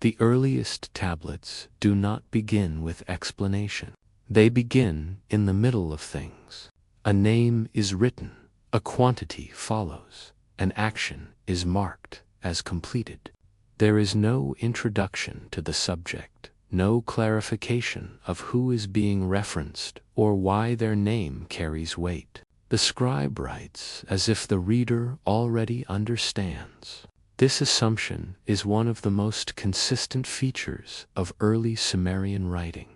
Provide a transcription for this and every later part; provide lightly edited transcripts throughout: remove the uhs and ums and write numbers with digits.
The earliest tablets do not begin with explanation. They begin in the middle of things. A name is written, a quantity follows, an action is marked as completed. There is no introduction to the subject, no clarification of who is being referenced or why their name carries weight. The scribe writes as if the reader already understands. This assumption is one of the most consistent features of early Sumerian writing.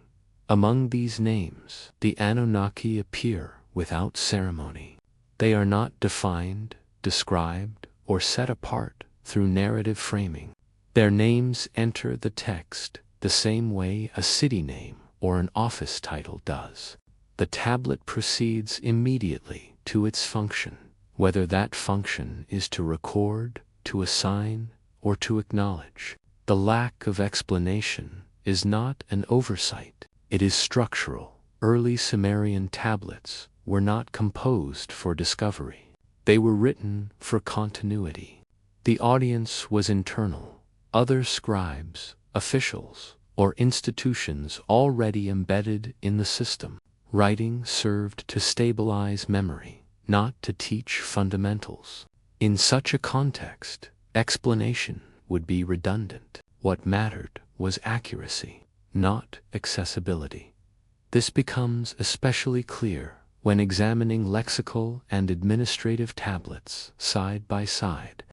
Among these names, the Anunnaki appear without ceremony. They are not defined, described, or set apart through narrative framing. Their names enter the text the same way a city name or an office title does. The tablet proceeds immediately to its function, whether that function is to record, to assign, or to acknowledge. The lack of explanation is not an oversight, it is structural. Early Sumerian tablets were not composed for discovery. They were written for continuity. The audience was internal. Other scribes, officials, or institutions already embedded in the system. Writing served to stabilize memory, not to teach fundamentals. In such a context, explanation would be redundant. What mattered was accuracy, not accessibility. This becomes especially clear when examining lexical and administrative tablets side by side.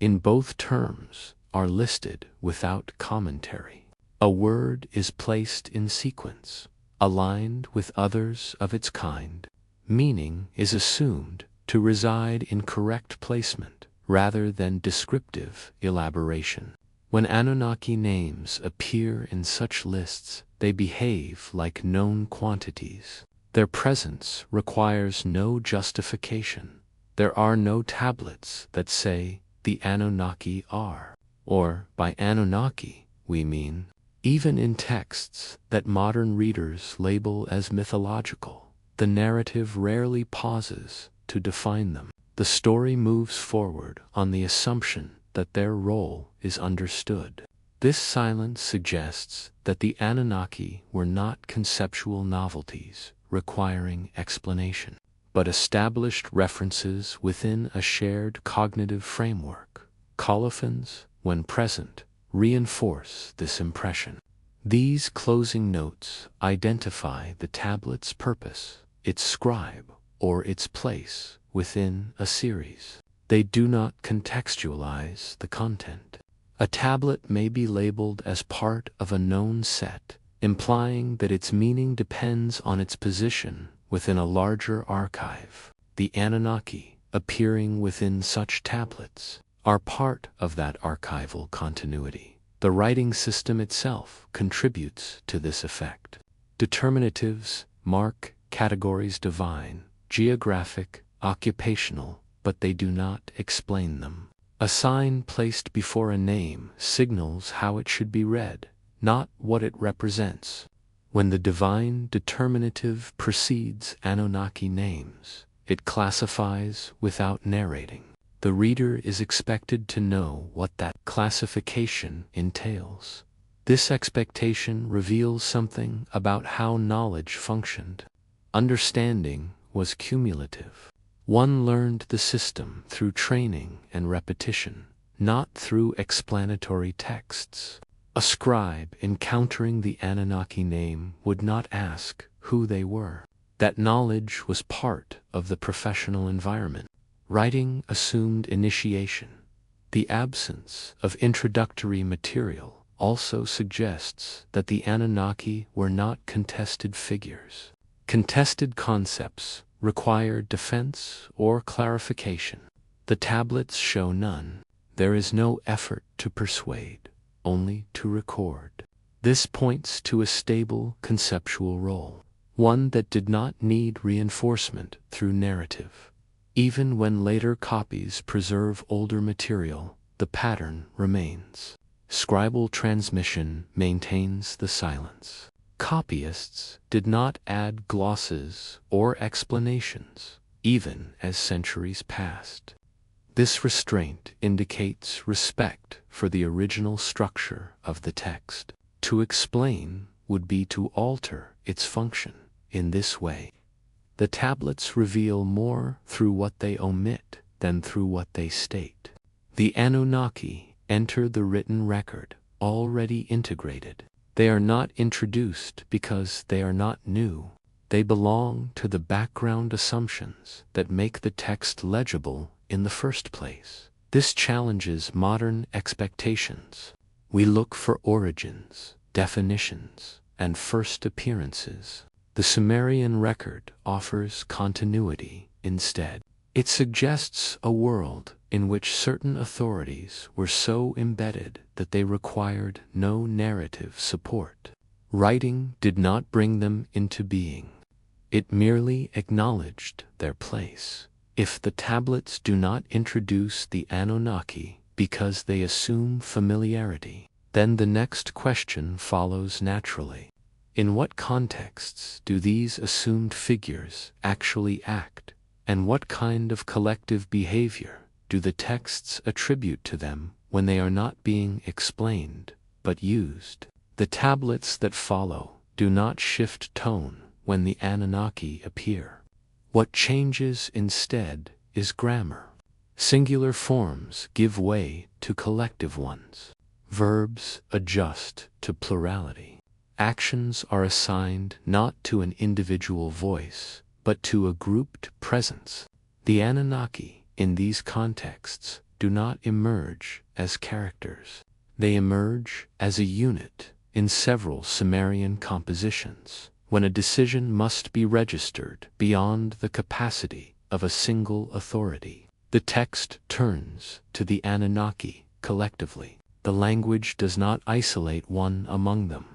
In both terms are listed without commentary. A word is placed in sequence, aligned with others of its kind. Meaning is assumed to reside in correct placement rather than descriptive elaboration. When Anunnaki names appear in such lists, they behave like known quantities. Their presence requires no justification. There are no tablets that say, "The Anunnaki are," or by Anunnaki we mean. Even in texts that modern readers label as mythological, the narrative rarely pauses to define them. The story moves forward on the assumption that their role is understood. This silence suggests that the Anunnaki were not conceptual novelties requiring explanation, but established references within a shared cognitive framework. Colophons, when present, reinforce this impression. These closing notes identify the tablet's purpose, its scribe, or its place within a series. They do not contextualize the content. A tablet may be labeled as part of a known set, implying that its meaning depends on its position within a larger archive. The Anunnaki, appearing within such tablets, are part of that archival continuity. The writing system itself contributes to this effect. Determinatives mark categories divine, geographic, occupational, but they do not explain them. A sign placed before a name signals how it should be read, not what it represents. When the divine determinative precedes Anunnaki names, it classifies without narrating. The reader is expected to know what that classification entails. This expectation reveals something about how knowledge functioned. Understanding was cumulative. One learned the system through training and repetition, not through explanatory texts. A scribe encountering the Anunnaki name would not ask who they were. That knowledge was part of the professional environment. Writing assumed initiation. The absence of introductory material also suggests that the Anunnaki were not contested figures. Contested concepts require defense or clarification. The tablets show none. There is no effort to persuade, only to record. This points to a stable conceptual role, one that did not need reinforcement through narrative. Even when later copies preserve older material, the pattern remains. Scribal transmission maintains the silence. Copyists did not add glosses or explanations, even as centuries passed. This restraint indicates respect for the original structure of the text. To explain would be to alter its function. In this way, the tablets reveal more through what they omit than through what they state. The Anunnaki enter the written record already integrated. They are not introduced because they are not new. They belong to the background assumptions that make the text legible in the first place. This challenges modern expectations. We look for origins, definitions, and first appearances. The Sumerian record offers continuity instead. It suggests a world in which certain authorities were so embedded that they required no narrative support. Writing did not bring them into being. It merely acknowledged their place. If the tablets do not introduce the Anunnaki because they assume familiarity, then the next question follows naturally. In what contexts do these assumed figures actually act, and what kind of collective behavior do the texts attribute to them when they are not being explained, but used? The tablets that follow do not shift tone when the Anunnaki appear. What changes instead is grammar. Singular forms give way to collective ones. Verbs adjust to plurality. Actions are assigned not to an individual voice, but to a grouped presence. The Anunnaki, in these contexts, do not emerge as characters. They emerge as a unit in several Sumerian compositions, when a decision must be registered beyond the capacity of a single authority. The text turns to the Anunnaki collectively. The language does not isolate one among them.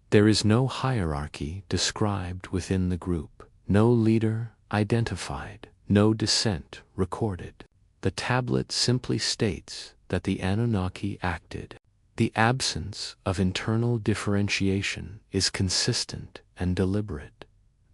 There is no hierarchy described within the group, no leader identified, no descent recorded. The tablet simply states that the Anunnaki acted. The absence of internal differentiation is consistent and deliberate.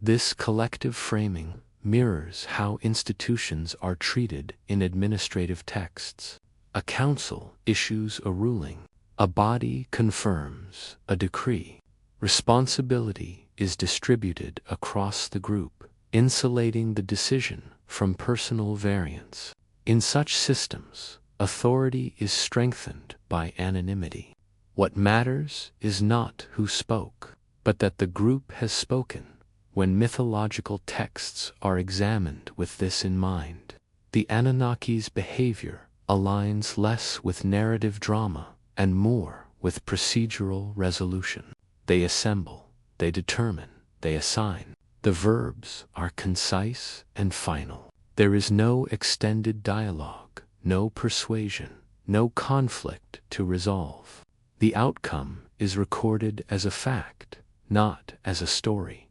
This collective framing mirrors how institutions are treated in administrative texts. A council issues a ruling. A body confirms a decree. Responsibility is distributed across the group, insulating the decision from personal variance. In such systems, authority is strengthened by anonymity. What matters is not who spoke, but that the group has spoken. When mythological texts are examined with this in mind, the Anunnaki's behavior aligns less with narrative drama and more with procedural resolution. They assemble, they determine, they assign. The verbs are concise and final. There is no extended dialogue, no persuasion, no conflict to resolve. The outcome is recorded as a fact, not as a story.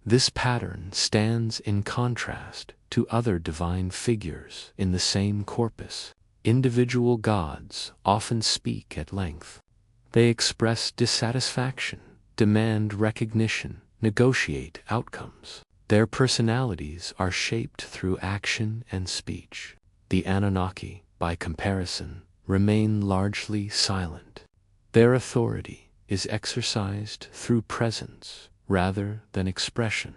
This pattern stands in contrast to other divine figures in the same corpus. Individual gods often speak at length. They express dissatisfaction, demand recognition, negotiate outcomes. Their personalities are shaped through action and speech. The Anunnaki, by comparison, remain largely silent. Their authority is exercised through presence rather than expression.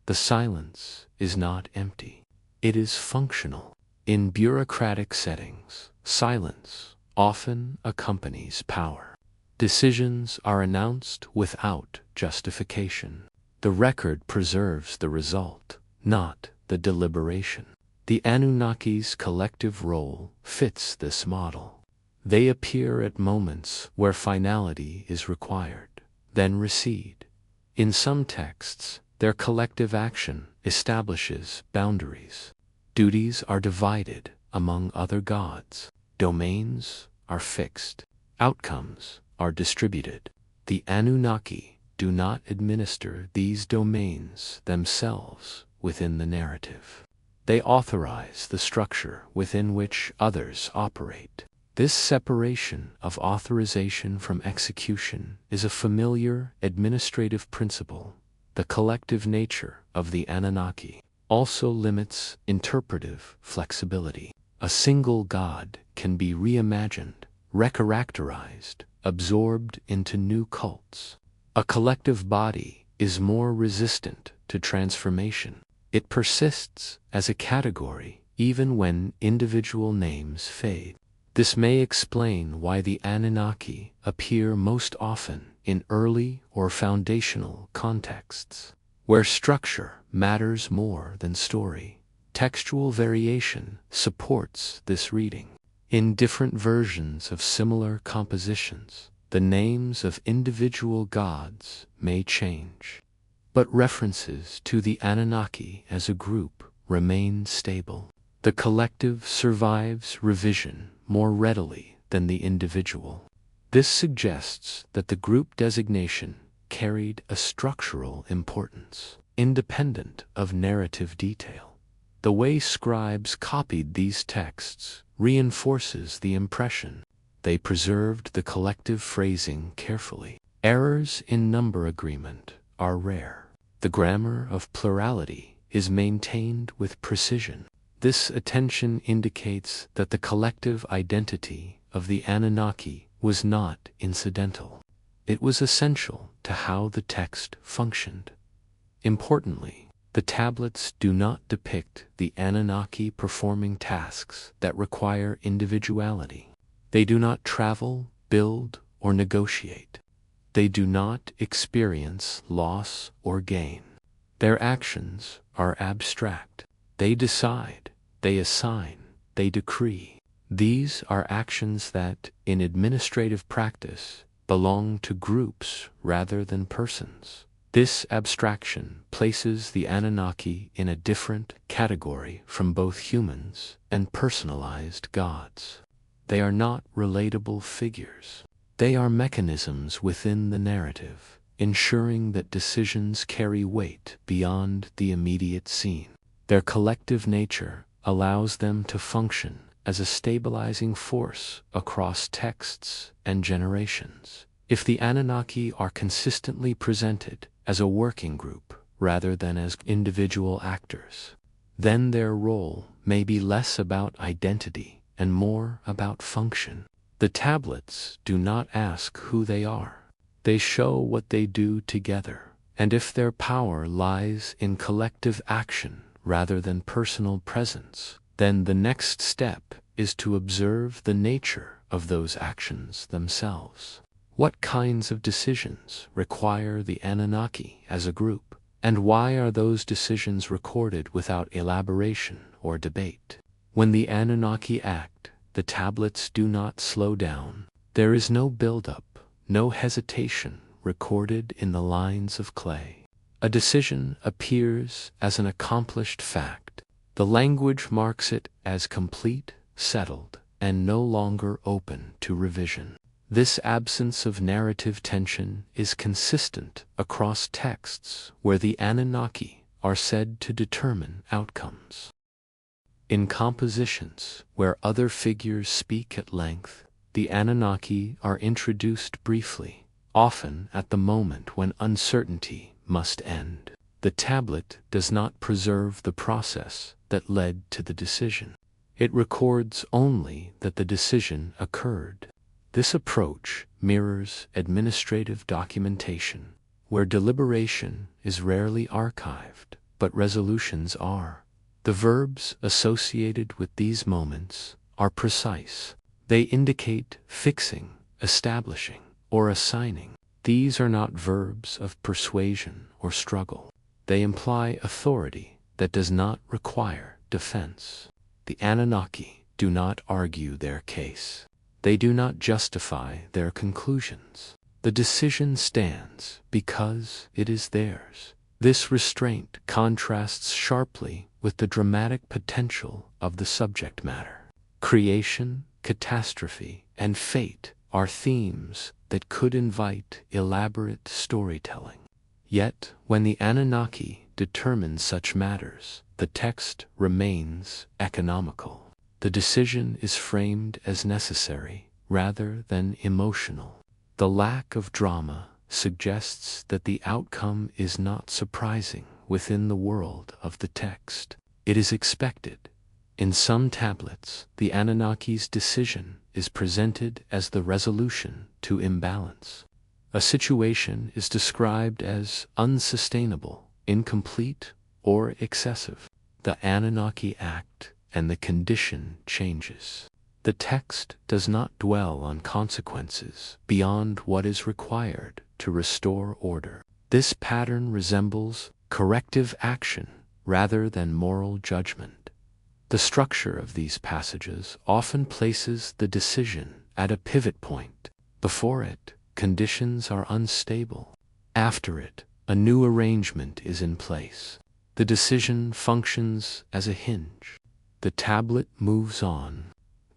The silence is not empty. It is functional. In bureaucratic settings, silence often accompanies power. Decisions are announced without justification. The record preserves the result, not the deliberation. The Anunnaki's collective role fits this model. They appear at moments where finality is required, then recede. In some texts, their collective action establishes boundaries. Duties are divided among other gods. Domains are fixed. Outcomes are distributed. The Anunnaki do not administer these domains themselves within the narrative. They authorize the structure within which others operate. This separation of authorization from execution is a familiar administrative principle. The collective nature of the Anunnaki also limits interpretive flexibility. A single god can be reimagined, recharacterized, absorbed into new cults. A collective body is more resistant to transformation. It persists as a category even when individual names fade. This may explain why the Anunnaki appear most often in early or foundational contexts, where structure matters more than story. Textual variation supports this reading. In different versions of similar compositions, the names of individual gods may change, but references to the Anunnaki as a group remain stable. The collective survives revision more readily than the individual. This suggests that the group designation carried a structural importance, independent of narrative detail. The way scribes copied these texts reinforces the impression. They preserved the collective phrasing carefully. Errors in number agreement are rare. The grammar of plurality is maintained with precision. This attention indicates that the collective identity of the Anunnaki was not incidental. It was essential to how the text functioned. Importantly, the tablets do not depict the Anunnaki performing tasks that require individuality. They do not travel, build, or negotiate. They do not experience loss or gain. Their actions are abstract. They decide, they assign, they decree. These are actions that, in administrative practice, belong to groups rather than persons. This abstraction places the Anunnaki in a different category from both humans and personalized gods. They are not relatable figures. They are mechanisms within the narrative, ensuring that decisions carry weight beyond the immediate scene. Their collective nature allows them to function as a stabilizing force across texts and generations. If the Anunnaki are consistently presented as a working group rather than as individual actors, then their role may be less about identity and more about function. The tablets do not ask who they are. They show what they do together, and if their power lies in collective action rather than personal presence, then the next step is to observe the nature of those actions themselves. What kinds of decisions require the Anunnaki as a group, and why are those decisions recorded without elaboration or debate? When the Anunnaki act, the tablets do not slow down. There is no build-up, no hesitation recorded in the lines of clay. A decision appears as an accomplished fact. The language marks it as complete, settled, and no longer open to revision. This absence of narrative tension is consistent across texts where the Anunnaki are said to determine outcomes. In compositions where other figures speak at length, the Anunnaki are introduced briefly, often at the moment when uncertainty must end. The tablet does not preserve the process that led to the decision. It records only that the decision occurred. This approach mirrors administrative documentation, where deliberation is rarely archived, but resolutions are. The verbs associated with these moments are precise. They indicate fixing, establishing, or assigning. These are not verbs of persuasion or struggle. They imply authority that does not require defense. The Anunnaki do not argue their case. They do not justify their conclusions. The decision stands because it is theirs. This restraint contrasts sharply with the dramatic potential of the subject matter. Creation, catastrophe, and fate are themes that could invite elaborate storytelling. Yet, when the Anunnaki determine such matters, the text remains economical. The decision is framed as necessary rather than emotional. The lack of drama suggests that the outcome is not surprising within the world of the text. It is expected, In some tablets, the Anunnaki's decision is presented as the resolution to imbalance. A situation is described as unsustainable, incomplete, or excessive. The Anunnaki act and the condition changes. The text does not dwell on consequences beyond what is required to restore order. This pattern resembles corrective action rather than moral judgment. The structure of these passages often places the decision at a pivot point. Before it, conditions are unstable. After it, a new arrangement is in place. The decision functions as a hinge. The tablet moves on.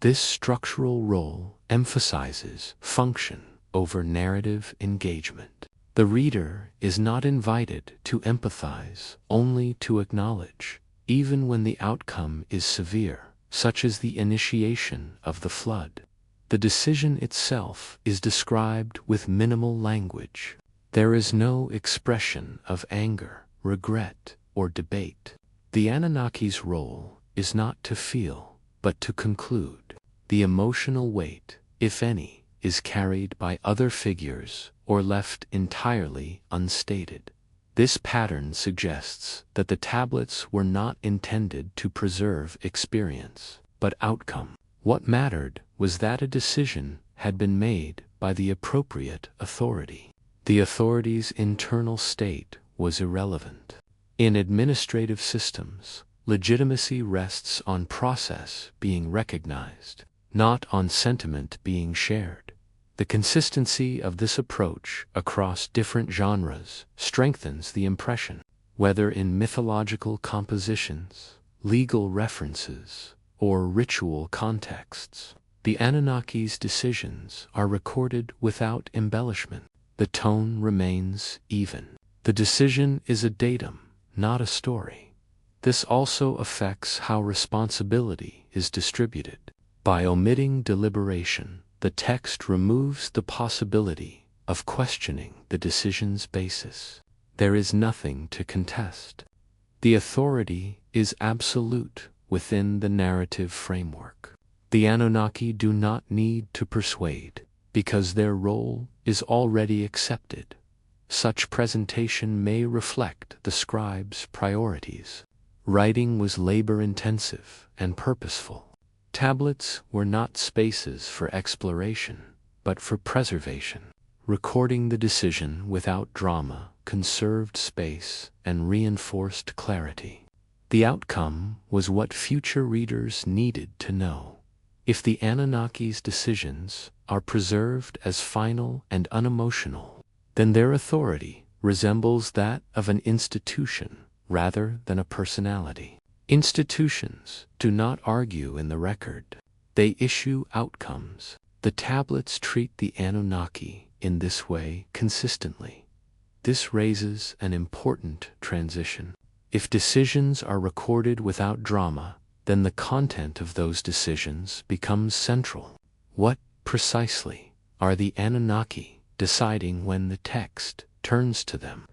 This structural role emphasizes function over narrative engagement. The reader is not invited to empathize, only to acknowledge, even when the outcome is severe, such as the initiation of the flood. The decision itself is described with minimal language. There is no expression of anger, regret, or debate. The Anunnaki's role is not to feel, but to conclude. The emotional weight, if any, is carried by other figures or left entirely unstated. This pattern suggests that the tablets were not intended to preserve experience, but outcome. What mattered was that a decision had been made by the appropriate authority. The authority's internal state was irrelevant. In administrative systems, legitimacy rests on process being recognized, not on sentiment being shared. The consistency of this approach across different genres strengthens the impression, whether in mythological compositions, legal references, or ritual contexts. The Anunnaki's decisions are recorded without embellishment. The tone remains even. The decision is a datum, not a story. This also affects how responsibility is distributed. By omitting deliberation, the text removes the possibility of questioning the decision's basis. There is nothing to contest. The authority is absolute within the narrative framework. The Anunnaki do not need to persuade, because their role is already accepted. Such presentation may reflect the scribe's priorities. Writing was labor-intensive and purposeful. Tablets were not spaces for exploration, but for preservation. Recording the decision without drama conserved space and reinforced clarity. The outcome was what future readers needed to know. If the Anunnaki's decisions are preserved as final and unemotional, then their authority resembles that of an institution rather than a personality. Institutions do not argue in the record. They issue outcomes. The tablets treat the Anunnaki in this way consistently. This raises an important transition. If decisions are recorded without drama, then the content of those decisions becomes central. What, precisely, are the Anunnaki deciding when the text turns to them?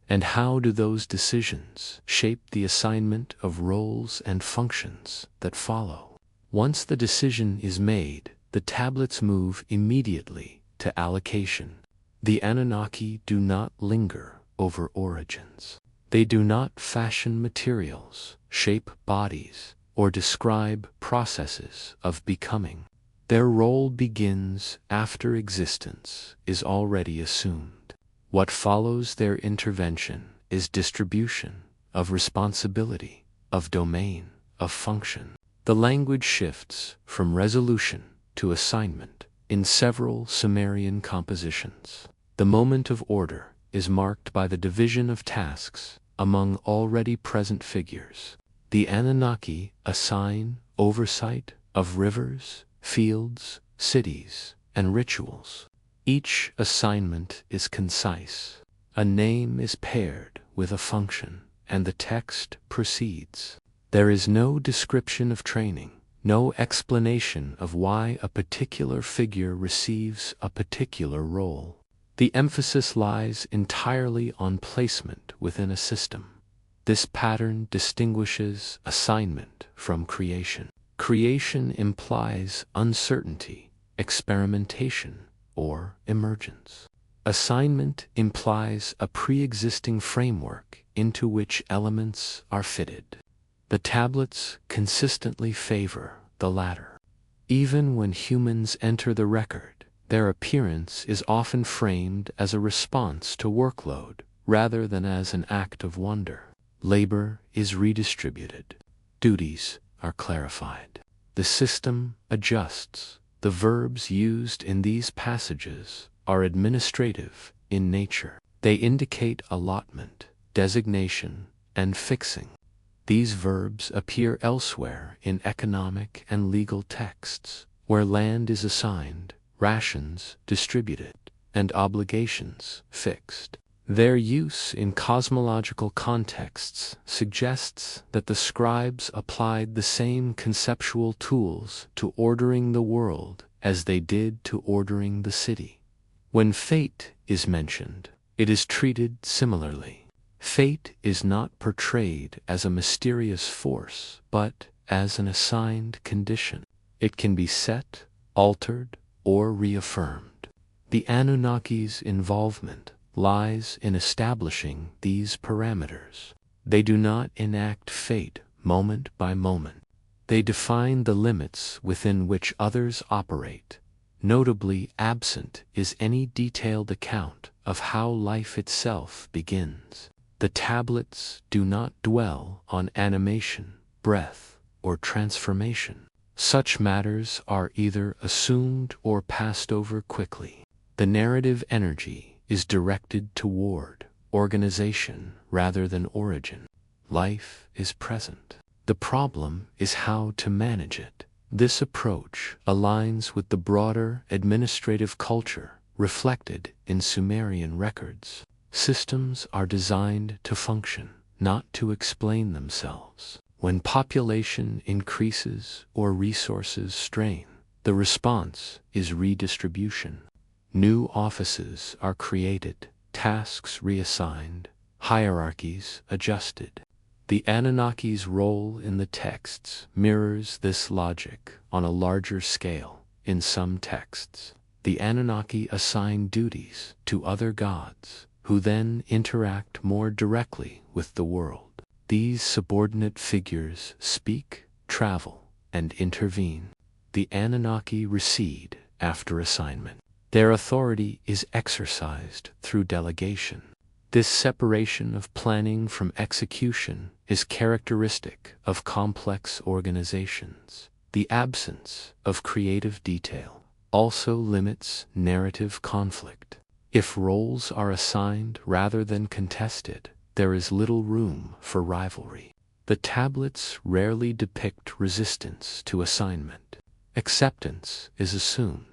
And how do those decisions shape the assignment of roles and functions that follow? Once the decision is made, the tablets move immediately to allocation. The Anunnaki do not linger over origins. They do not fashion materials, shape bodies, or describe processes of becoming. Their role begins after existence is already assumed. What follows their intervention is distribution of responsibility, of domain, of function. The language shifts from resolution to assignment in several Sumerian compositions. The moment of order is marked by the division of tasks among already present figures. The Anunnaki assign oversight of rivers, fields, cities, and rituals. Each assignment is concise. A name is paired with a function, and the text proceeds. There is no description of training, no explanation of why a particular figure receives a particular role. The emphasis lies entirely on placement within a system. This pattern distinguishes assignment from creation. Creation implies uncertainty, experimentation, or emergence. Assignment implies a pre-existing framework into which elements are fitted. The tablets consistently favor the latter. Even when humans enter the record, their appearance is often framed as a response to workload rather than as an act of wonder. Labor is redistributed. Duties are clarified. The system adjusts. The verbs used in these passages are administrative in nature. They indicate allotment, designation, and fixing. These verbs appear elsewhere in economic and legal texts, where land is assigned, rations distributed, and obligations fixed. Their use in cosmological contexts suggests that the scribes applied the same conceptual tools to ordering the world as they did to ordering the city. When fate is mentioned, it is treated similarly. Fate is not portrayed as a mysterious force, but as an assigned condition. It can be set, altered, or reaffirmed. The Anunnaki's involvement lies in establishing these parameters. They do not enact fate moment by moment. They define the limits within which others operate. Notably absent is any detailed account of how life itself begins. The tablets do not dwell on animation, breath, or transformation. Such matters are either assumed or passed over quickly. The narrative energy is directed toward organization rather than origin. Life is present. The problem is how to manage it. This approach aligns with the broader administrative culture reflected in Sumerian records. Systems are designed to function, not to explain themselves. When population increases or resources strain, the response is redistribution. New offices are created, tasks reassigned, hierarchies adjusted. The Anunnaki's role in the texts mirrors this logic on a larger scale. In some texts, the Anunnaki assign duties to other gods, who then interact more directly with the world. These subordinate figures speak, travel, and intervene. The Anunnaki recede after assignment. Their authority is exercised through delegation. This separation of planning from execution is characteristic of complex organizations. The absence of creative detail also limits narrative conflict. If roles are assigned rather than contested, there is little room for rivalry. The tablets rarely depict resistance to assignment. Acceptance is assumed.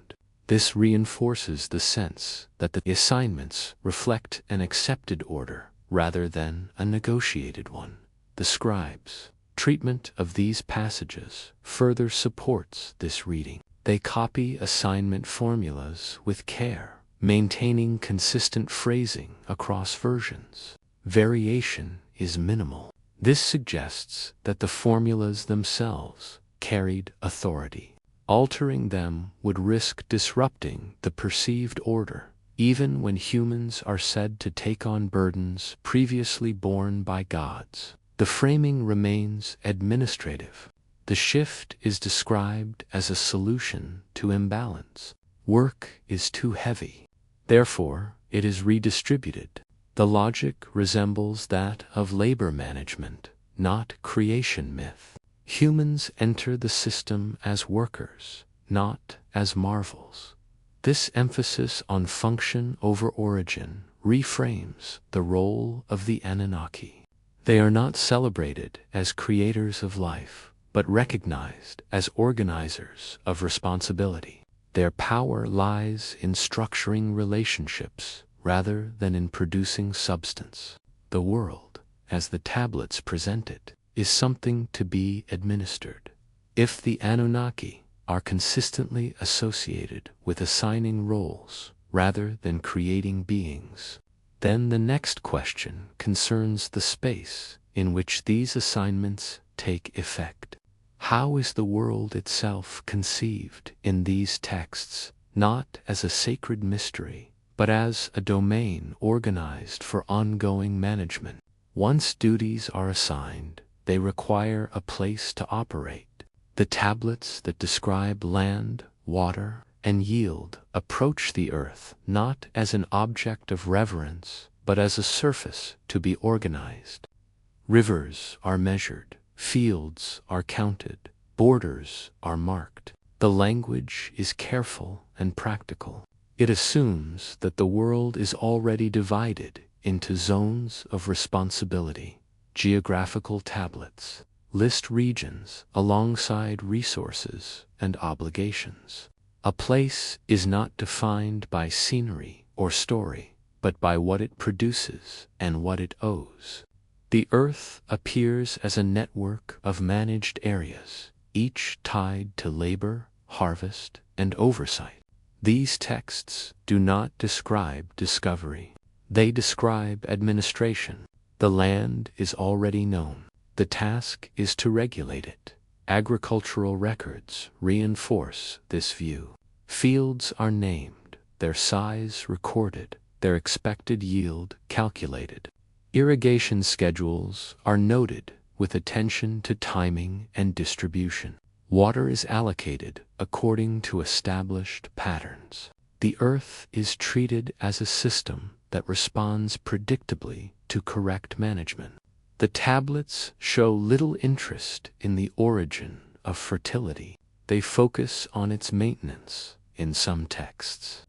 This reinforces the sense that the assignments reflect an accepted order rather than a negotiated one. The scribes' treatment of these passages further supports this reading. They copy assignment formulas with care, maintaining consistent phrasing across versions. Variation is minimal. This suggests that the formulas themselves carried authority. Altering them would risk disrupting the perceived order, even when humans are said to take on burdens previously borne by gods. The framing remains administrative. The shift is described as a solution to imbalance. Work is too heavy. Therefore, it is redistributed. The logic resembles that of labor management, not creation myth. Humans enter the system as workers, not as marvels. This emphasis on function over origin reframes the role of the Anunnaki. They are not celebrated as creators of life, but recognized as organizers of responsibility. Their power lies in structuring relationships rather than in producing substance. The world, as the tablets present it, is something to be administered. If the Anunnaki are consistently associated with assigning roles rather than creating beings, then the next question concerns the space in which these assignments take effect. How is the world itself conceived in these texts, not as a sacred mystery, but as a domain organized for ongoing management? Once duties are assigned, they require a place to operate. The tablets that describe land, water, and yield approach the earth not as an object of reverence, but as a surface to be organized. Rivers are measured, fields are counted, borders are marked. The language is careful and practical. It assumes that the world is already divided into zones of responsibility. Geographical tablets list regions alongside resources and obligations. A place is not defined by scenery or story, but by what it produces and what it owes. The earth appears as a network of managed areas, each tied to labor, harvest, and oversight. These texts do not describe discovery. They describe administration. The land is already known. The task is to regulate it. Agricultural records reinforce this view. Fields are named, their size recorded, their expected yield calculated. Irrigation schedules are noted with attention to timing and distribution. Water is allocated according to established patterns. The earth is treated as a system that responds predictably to correct management. The tablets show little interest in the origin of fertility. They focus on its maintenance in some texts.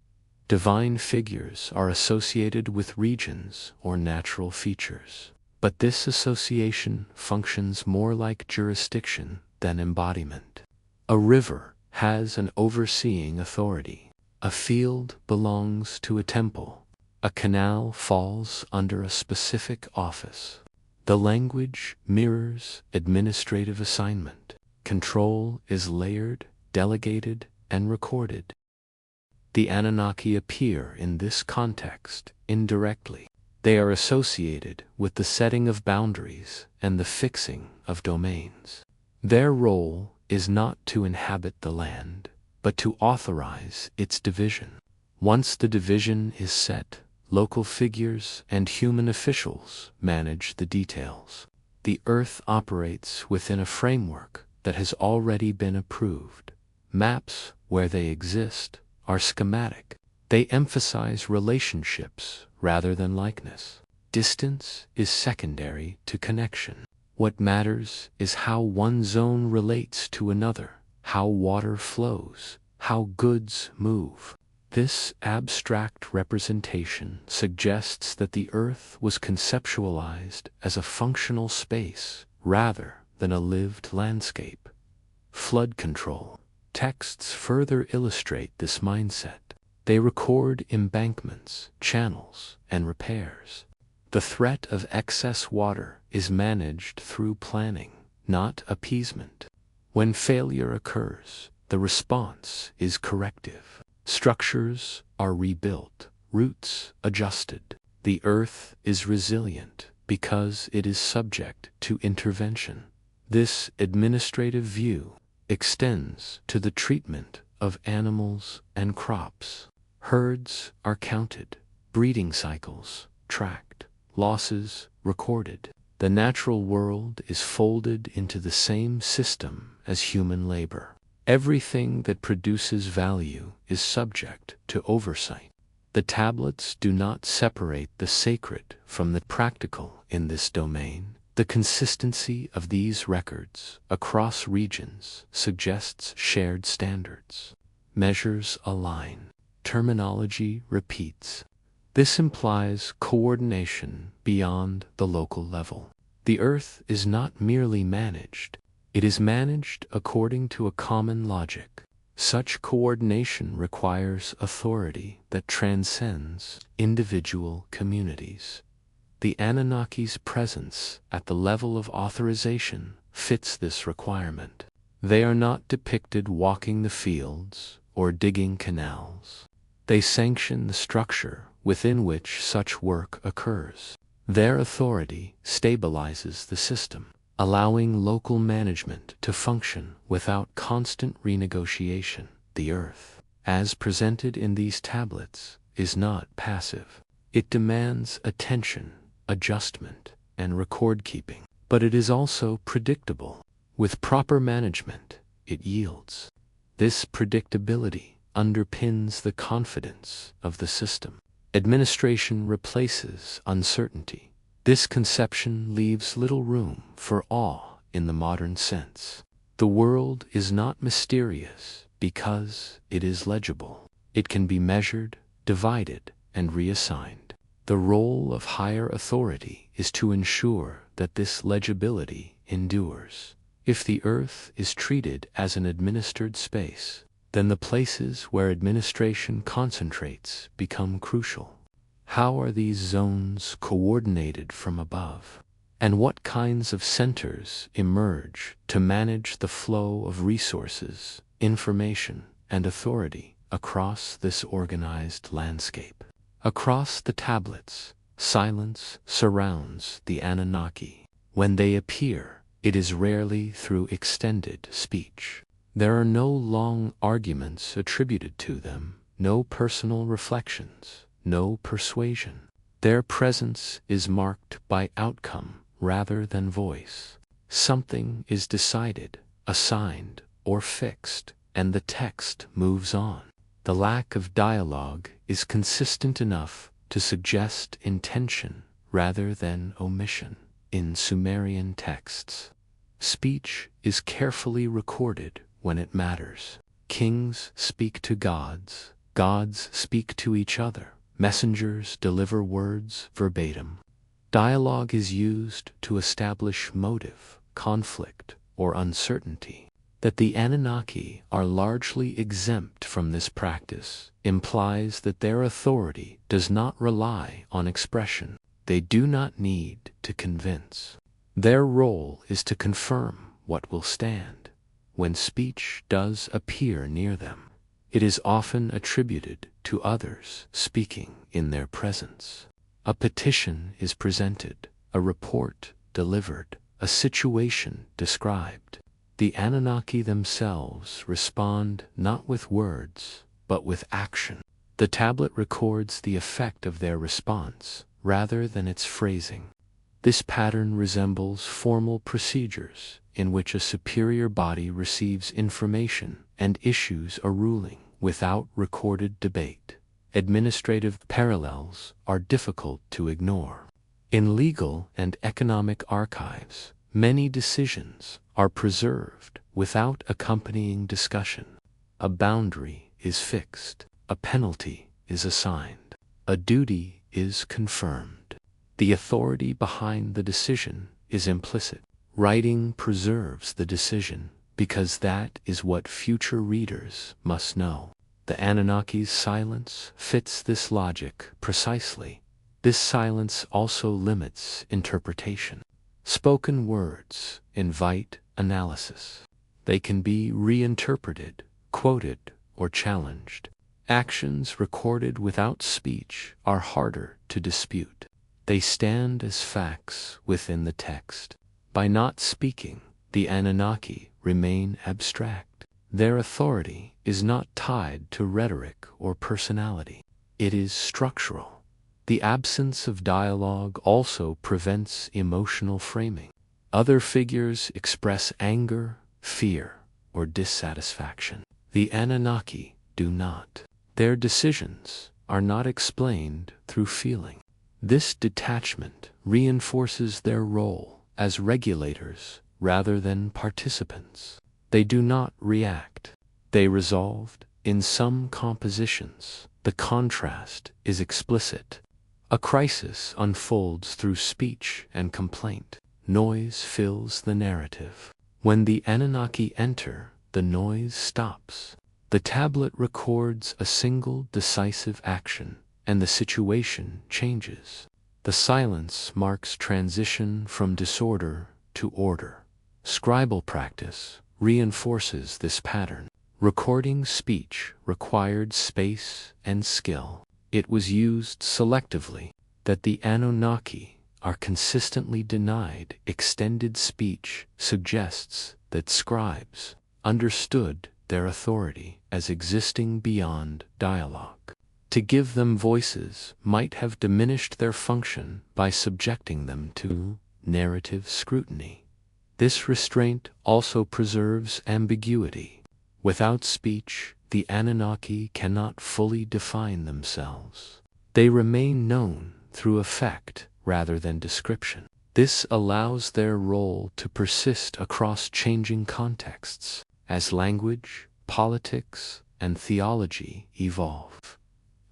Divine figures are associated with regions or natural features, but this association functions more like jurisdiction than embodiment. A river has an overseeing authority. A field belongs to a temple. A canal falls under a specific office. The language mirrors administrative assignment. Control is layered, delegated, and recorded. The Anunnaki appear in this context indirectly. They are associated with the setting of boundaries and the fixing of domains. Their role is not to inhabit the land, but to authorize its division. Once the division is set, local figures and human officials manage the details. The earth operates within a framework that has already been approved. Maps, where they exist, are schematic. They emphasize relationships rather than likeness. Distance is secondary to connection. What matters is how one zone relates to another, how water flows, how goods move. This abstract representation suggests that the earth was conceptualized as a functional space rather than a lived landscape. Flood control. Texts further illustrate this mindset. They record embankments, channels, and repairs. The threat of excess water is managed through planning, not appeasement. When failure occurs, the response is corrective. Structures are rebuilt, roots adjusted. The earth is resilient because it is subject to intervention. This administrative view extends to the treatment of animals and crops. Herds are counted, breeding cycles tracked, losses recorded. The natural world is folded into the same system as human labor. Everything that produces value is subject to oversight. The tablets do not separate the sacred from the practical in this domain. The consistency of these records across regions suggests shared standards. Measures align. Terminology repeats. This implies coordination beyond the local level. The earth is not merely managed. It is managed according to a common logic. Such coordination requires authority that transcends individual communities. The Anunnaki's presence at the level of authorization fits this requirement. They are not depicted walking the fields or digging canals. They sanction the structure within which such work occurs. Their authority stabilizes the system, allowing local management to function without constant renegotiation. The earth, as presented in these tablets, is not passive. It demands attention, adjustment, and record keeping. But it is also predictable. With proper management, it yields. This predictability underpins the confidence of the system. Administration replaces uncertainty. This conception leaves little room for awe in the modern sense. The world is not mysterious because it is legible. It can be measured, divided, and reassigned. The role of higher authority is to ensure that this legibility endures. If the earth is treated as an administered space, then the places where administration concentrates become crucial. How are these zones coordinated from above? And what kinds of centers emerge to manage the flow of resources, information, and authority across this organized landscape? Across the tablets, silence surrounds the Anunnaki. When they appear, it is rarely through extended speech. There are no long arguments attributed to them, no personal reflections, no persuasion. Their presence is marked by outcome rather than voice. Something is decided, assigned, or fixed, and the text moves on. The lack of dialogue is consistent enough to suggest intention rather than omission. In Sumerian texts, speech is carefully recorded when it matters. Kings speak to gods, gods speak to each other, messengers deliver words verbatim. Dialogue is used to establish motive, conflict, or uncertainty. That the Anunnaki are largely exempt from this practice implies that their authority does not rely on expression. They do not need to convince. Their role is to confirm what will stand. When speech does appear near them, it is often attributed to others speaking in their presence. A petition is presented, a report delivered, a situation described. The Anunnaki themselves respond not with words, but with action. The tablet records the effect of their response, rather than its phrasing. This pattern resembles formal procedures in which a superior body receives information and issues a ruling without recorded debate. Administrative parallels are difficult to ignore. In legal and economic archives, many decisions are preserved without accompanying discussion. A boundary is fixed, a penalty is assigned, a duty is confirmed. The authority behind the decision is implicit. Writing preserves the decision because that is what future readers must know. The Anunnaki's silence fits this logic precisely. This silence also limits interpretation. Spoken words invite analysis. They can be reinterpreted, quoted, or challenged. Actions recorded without speech are harder to dispute. They stand as facts within the text. By not speaking, the Anunnaki remain abstract. Their authority is not tied to rhetoric or personality. It is structural. The absence of dialogue also prevents emotional framing. Other figures express anger, fear, or dissatisfaction. The Anunnaki do not. Their decisions are not explained through feeling. This detachment reinforces their role as regulators rather than participants. They do not react. They resolved. In some compositions, the contrast is explicit. A crisis unfolds through speech and complaint. Noise fills the narrative. When the Anunnaki enter, the noise stops. The tablet records a single decisive action, and the situation changes. The silence marks transition from disorder to order. Scribal practice reinforces this pattern. Recording speech required space and skill. It was used selectively that the Anunnaki are consistently denied. Extended speech suggests that scribes understood their authority as existing beyond dialogue. To give them voices might have diminished their function by subjecting them to narrative scrutiny. This restraint also preserves ambiguity. Without speech, the Anunnaki cannot fully define themselves. They remain known through effect rather than description. This allows their role to persist across changing contexts as language, politics, and theology evolve.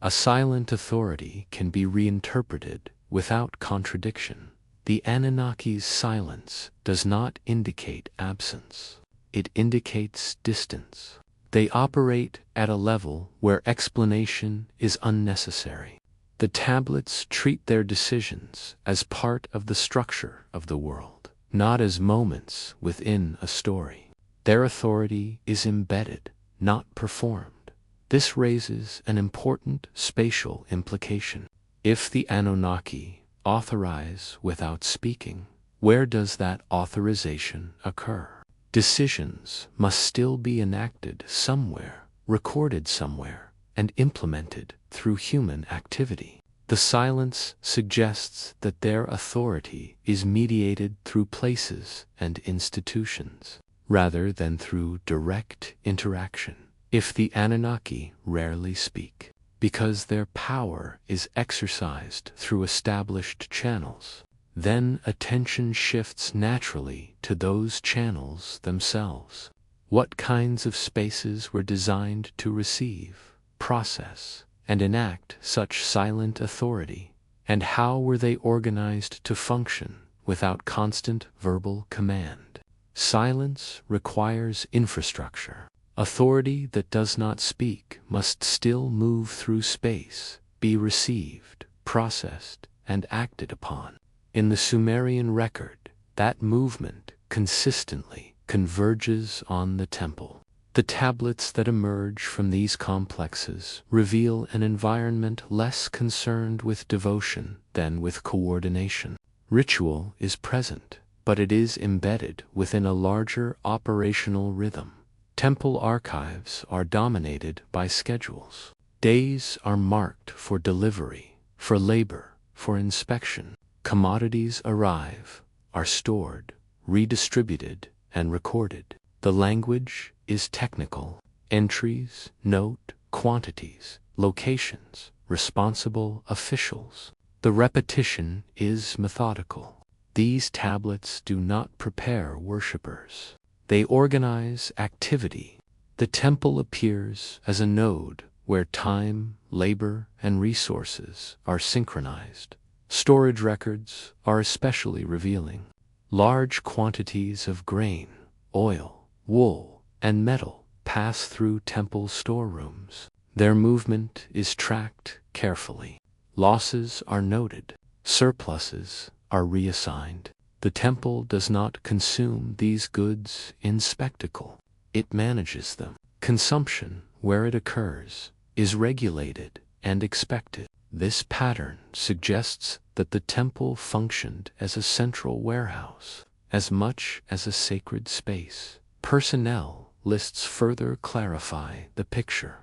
A silent authority can be reinterpreted without contradiction. The Anunnaki's silence does not indicate absence. It indicates distance. They operate at a level where explanation is unnecessary. The tablets treat their decisions as part of the structure of the world, not as moments within a story. Their authority is embedded, not performed. This raises an important spatial implication. If the Anunnaki authorize without speaking, where does that authorization occur? Decisions must still be enacted somewhere, recorded somewhere, and implemented through human activity. The silence suggests that their authority is mediated through places and institutions, rather than through direct interaction. If the Anunnaki rarely speak, because their power is exercised through established channels, then attention shifts naturally to those channels themselves. What kinds of spaces were designed to receive, process, and enact such silent authority, and how were they organized to function without constant verbal command? Silence requires infrastructure. Authority that does not speak must still move through space, be received, processed, and acted upon. In the Sumerian record, that movement consistently converges on the temple. The tablets that emerge from these complexes reveal an environment less concerned with devotion than with coordination. Ritual is present, but it is embedded within a larger operational rhythm. Temple archives are dominated by schedules. Days are marked for delivery, for labor, for inspection. Commodities arrive, are stored, redistributed, and recorded. The language is technical. Entries note quantities, locations, responsible officials. The repetition is methodical. These tablets do not prepare worshippers. They organize activity. The temple appears as a node where time, labor, and resources are synchronized. Storage records are especially revealing. Large quantities of grain, oil, wool, and metal pass through temple storerooms. Their movement is tracked carefully. Losses are noted. Surpluses are reassigned. The temple does not consume these goods in spectacle. It manages them. Consumption, where it occurs, is regulated and expected. This pattern suggests that the temple functioned as a central warehouse, as much as a sacred space. Personnel lists further clarify the picture.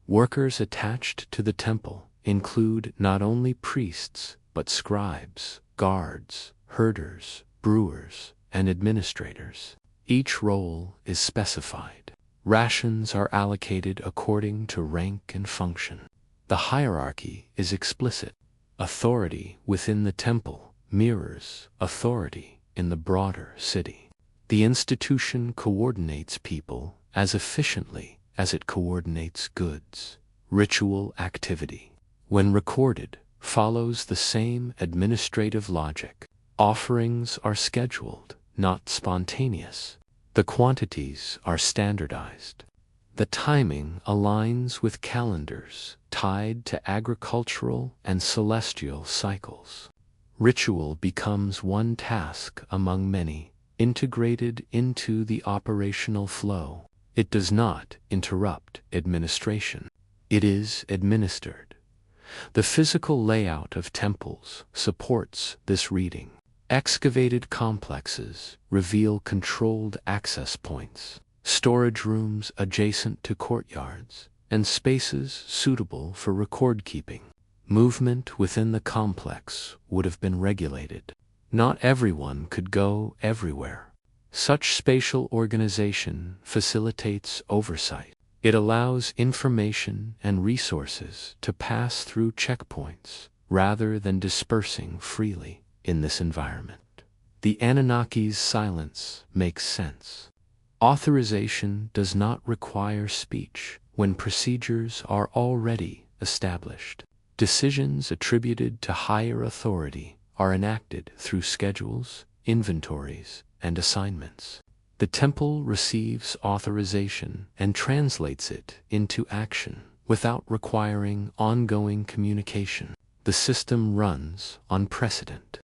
Workers attached to the temple include not only priests, but scribes, guards, herders, brewers, and administrators. Each role is specified. Rations are allocated according to rank and function. The hierarchy is explicit. Authority within the temple mirrors authority in the broader city. The institution coordinates people as efficiently as it coordinates goods. Ritual activity, when recorded, follows the same administrative logic. Offerings are scheduled, not spontaneous. The quantities are standardized. The timing aligns with calendars tied to agricultural and celestial cycles. Ritual becomes one task among many, integrated into the operational flow. It does not interrupt administration. It is administered. The physical layout of temples supports this reading. Excavated complexes reveal controlled access points, storage rooms adjacent to courtyards, and spaces suitable for record keeping. Movement within the complex would have been regulated. Not everyone could go everywhere. Such spatial organization facilitates oversight. It allows information and resources to pass through checkpoints rather than dispersing freely in this environment. The Anunnaki's silence makes sense. Authorization does not require speech when procedures are already established. Decisions attributed to higher authority are enacted through schedules, inventories, and assignments. The temple receives authorization and translates it into action without requiring ongoing communication. The system runs on precedent.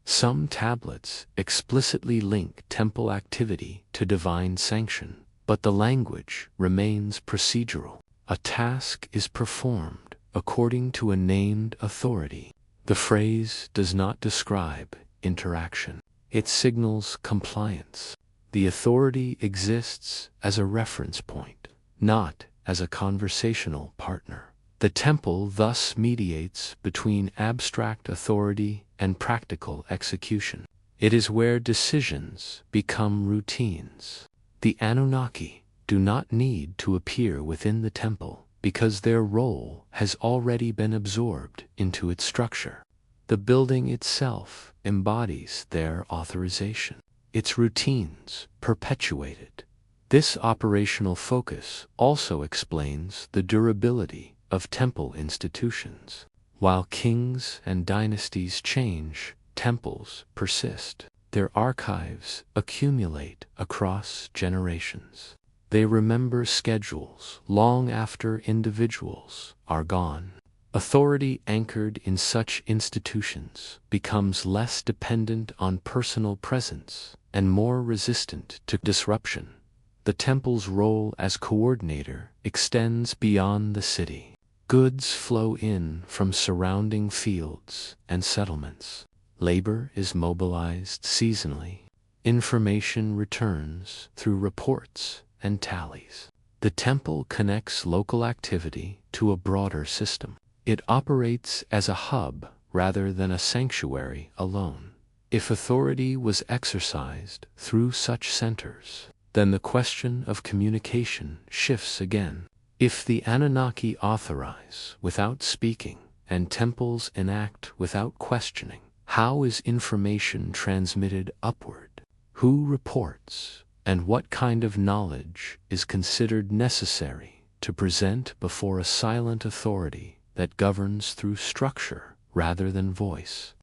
Some tablets explicitly link temple activity to divine sanction, but the language remains procedural. A task is performed according to a named authority. The phrase does not describe interaction. It signals compliance. The authority exists as a reference point, not as a conversational partner. The temple thus mediates between abstract authority and practical execution. It is where decisions become routines. The Anunnaki do not need to appear within the temple because their role has already been absorbed into its structure. The building itself embodies their authorization. Its routines perpetuated. This operational focus also explains the durability of temple institutions. While kings and dynasties change, temples persist. Their archives accumulate across generations. They remember schedules long after individuals are gone. Authority anchored in such institutions becomes less dependent on personal presence and more resistant to disruption. The temple's role as coordinator extends beyond the city. Goods flow in from surrounding fields and settlements. Labor is mobilized seasonally. Information returns through reports and tallies. The temple connects local activity to a broader system. It operates as a hub rather than a sanctuary alone. If authority was exercised through such centers, then the question of communication shifts again. If the Anunnaki authorize without speaking and temples enact without questioning, how is information transmitted upward? Who reports, and what kind of knowledge is considered necessary to present before a silent authority that governs through structure rather than voice?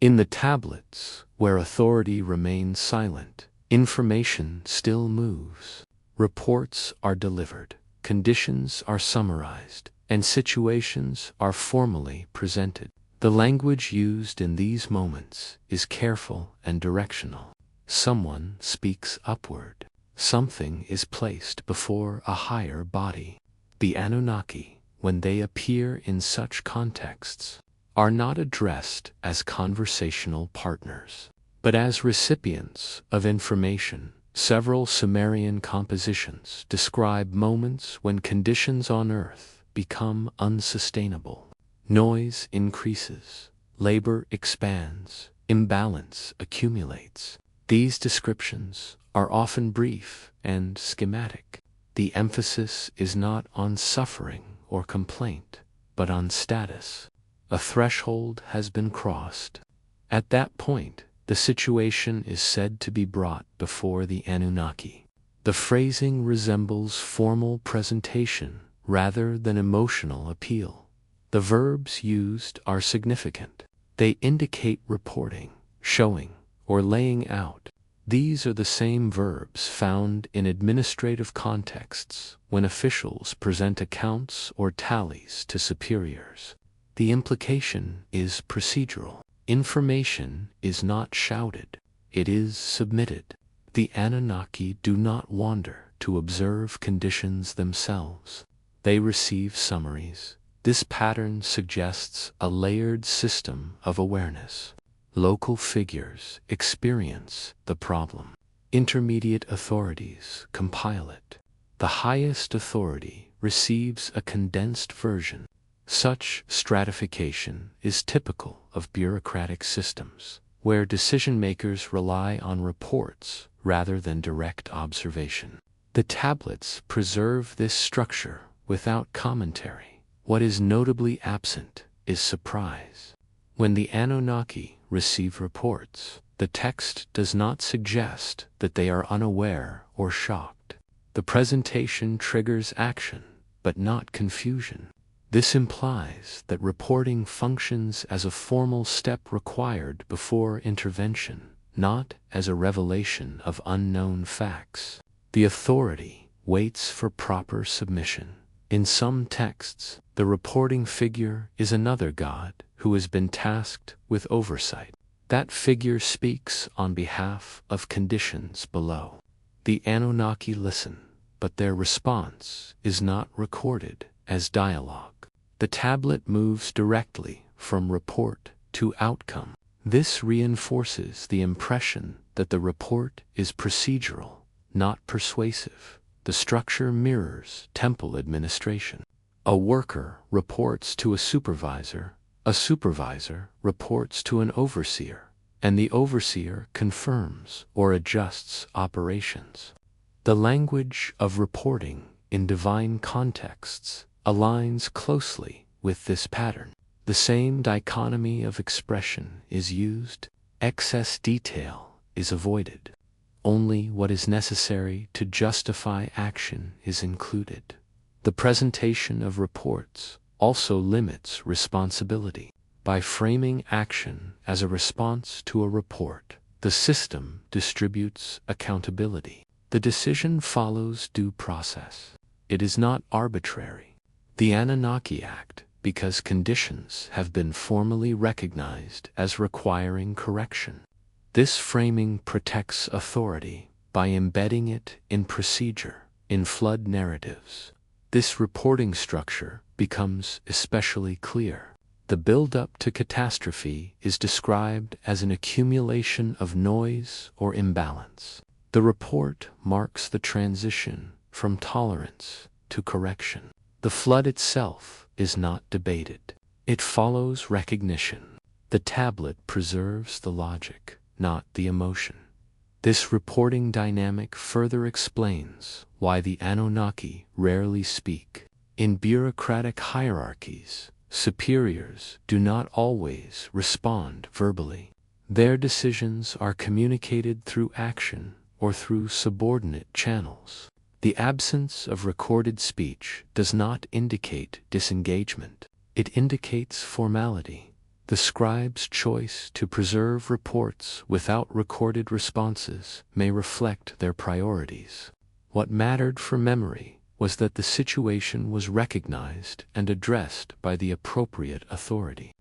In the tablets, where authority remains silent, information still moves. Reports are delivered, conditions are summarized, and situations are formally presented. The language used in these moments is careful and directional. Someone speaks upward. Something is placed before a higher body. The Anunnaki, when they appear in such contexts, are not addressed as conversational partners, but as recipients of information. Several Sumerian compositions describe moments when conditions on Earth become unsustainable. Noise increases, labor expands, imbalance accumulates. These descriptions are often brief and schematic. The emphasis is not on suffering or complaint, but on status. A threshold has been crossed. At that point, the situation is said to be brought before the Anunnaki. The phrasing resembles formal presentation rather than emotional appeal. The verbs used are significant. They indicate reporting, showing, or laying out. These are the same verbs found in administrative contexts when officials present accounts or tallies to superiors. The implication is procedural. Information is not shouted, it is submitted. The Anunnaki do not wander to observe conditions themselves. They receive summaries, This pattern suggests a layered system of awareness. Local figures experience the problem. Intermediate authorities compile it. The highest authority receives a condensed version. Such stratification is typical of bureaucratic systems, where decision-makers rely on reports rather than direct observation. The tablets preserve this structure without commentary. What is notably absent is surprise. When the Anunnaki receive reports, the text does not suggest that they are unaware or shocked. The presentation triggers action, but not confusion. This implies that reporting functions as a formal step required before intervention, not as a revelation of unknown facts. The authority waits for proper submission. In some texts, the reporting figure is another god who has been tasked with oversight. That figure speaks on behalf of conditions below. The Anunnaki listen, but their response is not recorded as dialogue. The tablet moves directly from report to outcome. This reinforces the impression that the report is procedural, not persuasive. The structure mirrors temple administration. A worker reports to a supervisor reports to an overseer, and the overseer confirms or adjusts operations. The language of reporting in divine contexts aligns closely with this pattern. The same dichotomy of expression is used. Excess detail is avoided. Only what is necessary to justify action is included. The presentation of reports also limits responsibility. By framing action as a response to a report, the system distributes accountability. The decision follows due process. It is not arbitrary. The Anunnaki act because conditions have been formally recognized as requiring correction. This framing protects authority by embedding it in procedure, in flood narratives. This reporting structure becomes especially clear. The build-up to catastrophe is described as an accumulation of noise or imbalance. The report marks the transition from tolerance to correction. The flood itself is not debated. It follows recognition. The tablet preserves the logic, not the emotion. This reporting dynamic further explains why the Anunnaki rarely speak. In bureaucratic hierarchies, superiors do not always respond verbally. Their decisions are communicated through action or through subordinate channels. The absence of recorded speech does not indicate disengagement. It indicates formality. The scribe's choice to preserve reports without recorded responses may reflect their priorities. What mattered for memory was that the situation was recognized and addressed by the appropriate authority.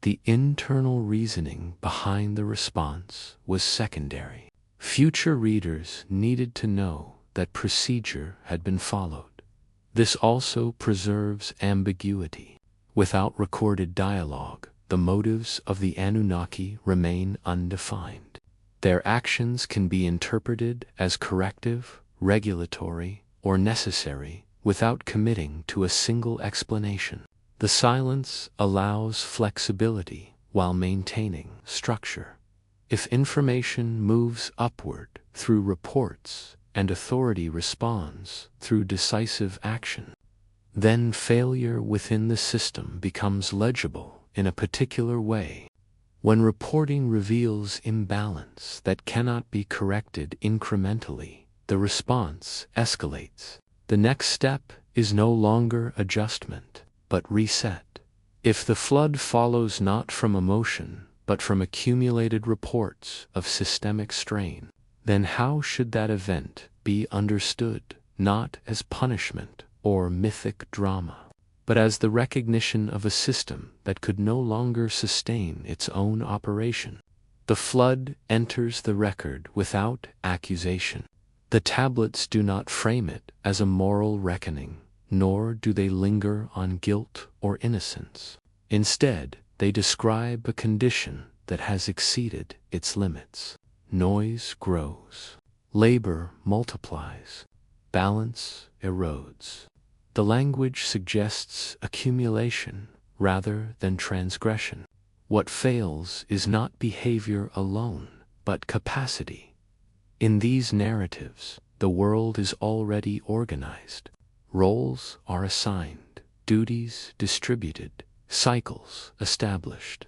The internal reasoning behind the response was secondary. Future readers needed to know that procedure had been followed. This also preserves ambiguity. Without recorded dialogue, the motives of the Anunnaki remain undefined. Their actions can be interpreted as corrective, regulatory, or necessary without committing to a single explanation. The silence allows flexibility while maintaining structure. If information moves upward through reports and authority responds through decisive action, then failure within the system becomes legible in a particular way. When reporting reveals imbalance that cannot be corrected incrementally, the response escalates. The next step is no longer adjustment, but reset. If the flood follows not from emotion, but from accumulated reports of systemic strain, then how should that event be understood, not as punishment or mythic drama, but as the recognition of a system that could no longer sustain its own operation? The flood enters the record without accusation. The tablets do not frame it as a moral reckoning, nor do they linger on guilt or innocence. Instead, they describe a condition that has exceeded its limits. Noise grows, labor multiplies, balance erodes. The language suggests accumulation rather than transgression. What fails is not behavior alone, but capacity. In these narratives, the world is already organized. Roles are assigned, duties distributed, cycles established.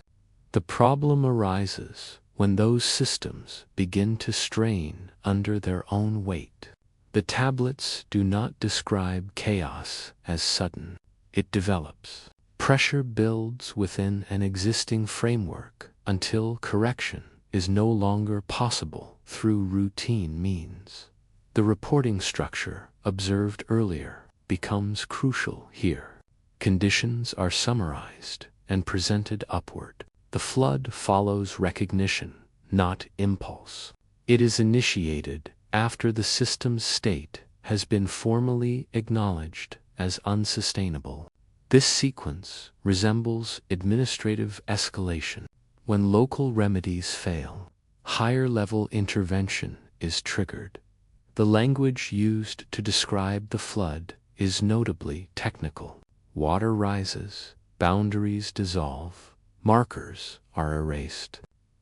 The problem arises when those systems begin to strain under their own weight. The tablets do not describe chaos as sudden. It develops. Pressure builds within an existing framework until correction is no longer possible through routine means. The reporting structure observed earlier becomes crucial here. Conditions are summarized and presented upward. The flood follows recognition, not impulse. It is initiated after the system's state has been formally acknowledged as unsustainable. This sequence resembles administrative escalation. When local remedies fail, higher-level intervention is triggered. The language used to describe the flood is notably technical. Water rises, boundaries dissolve, markers are erased.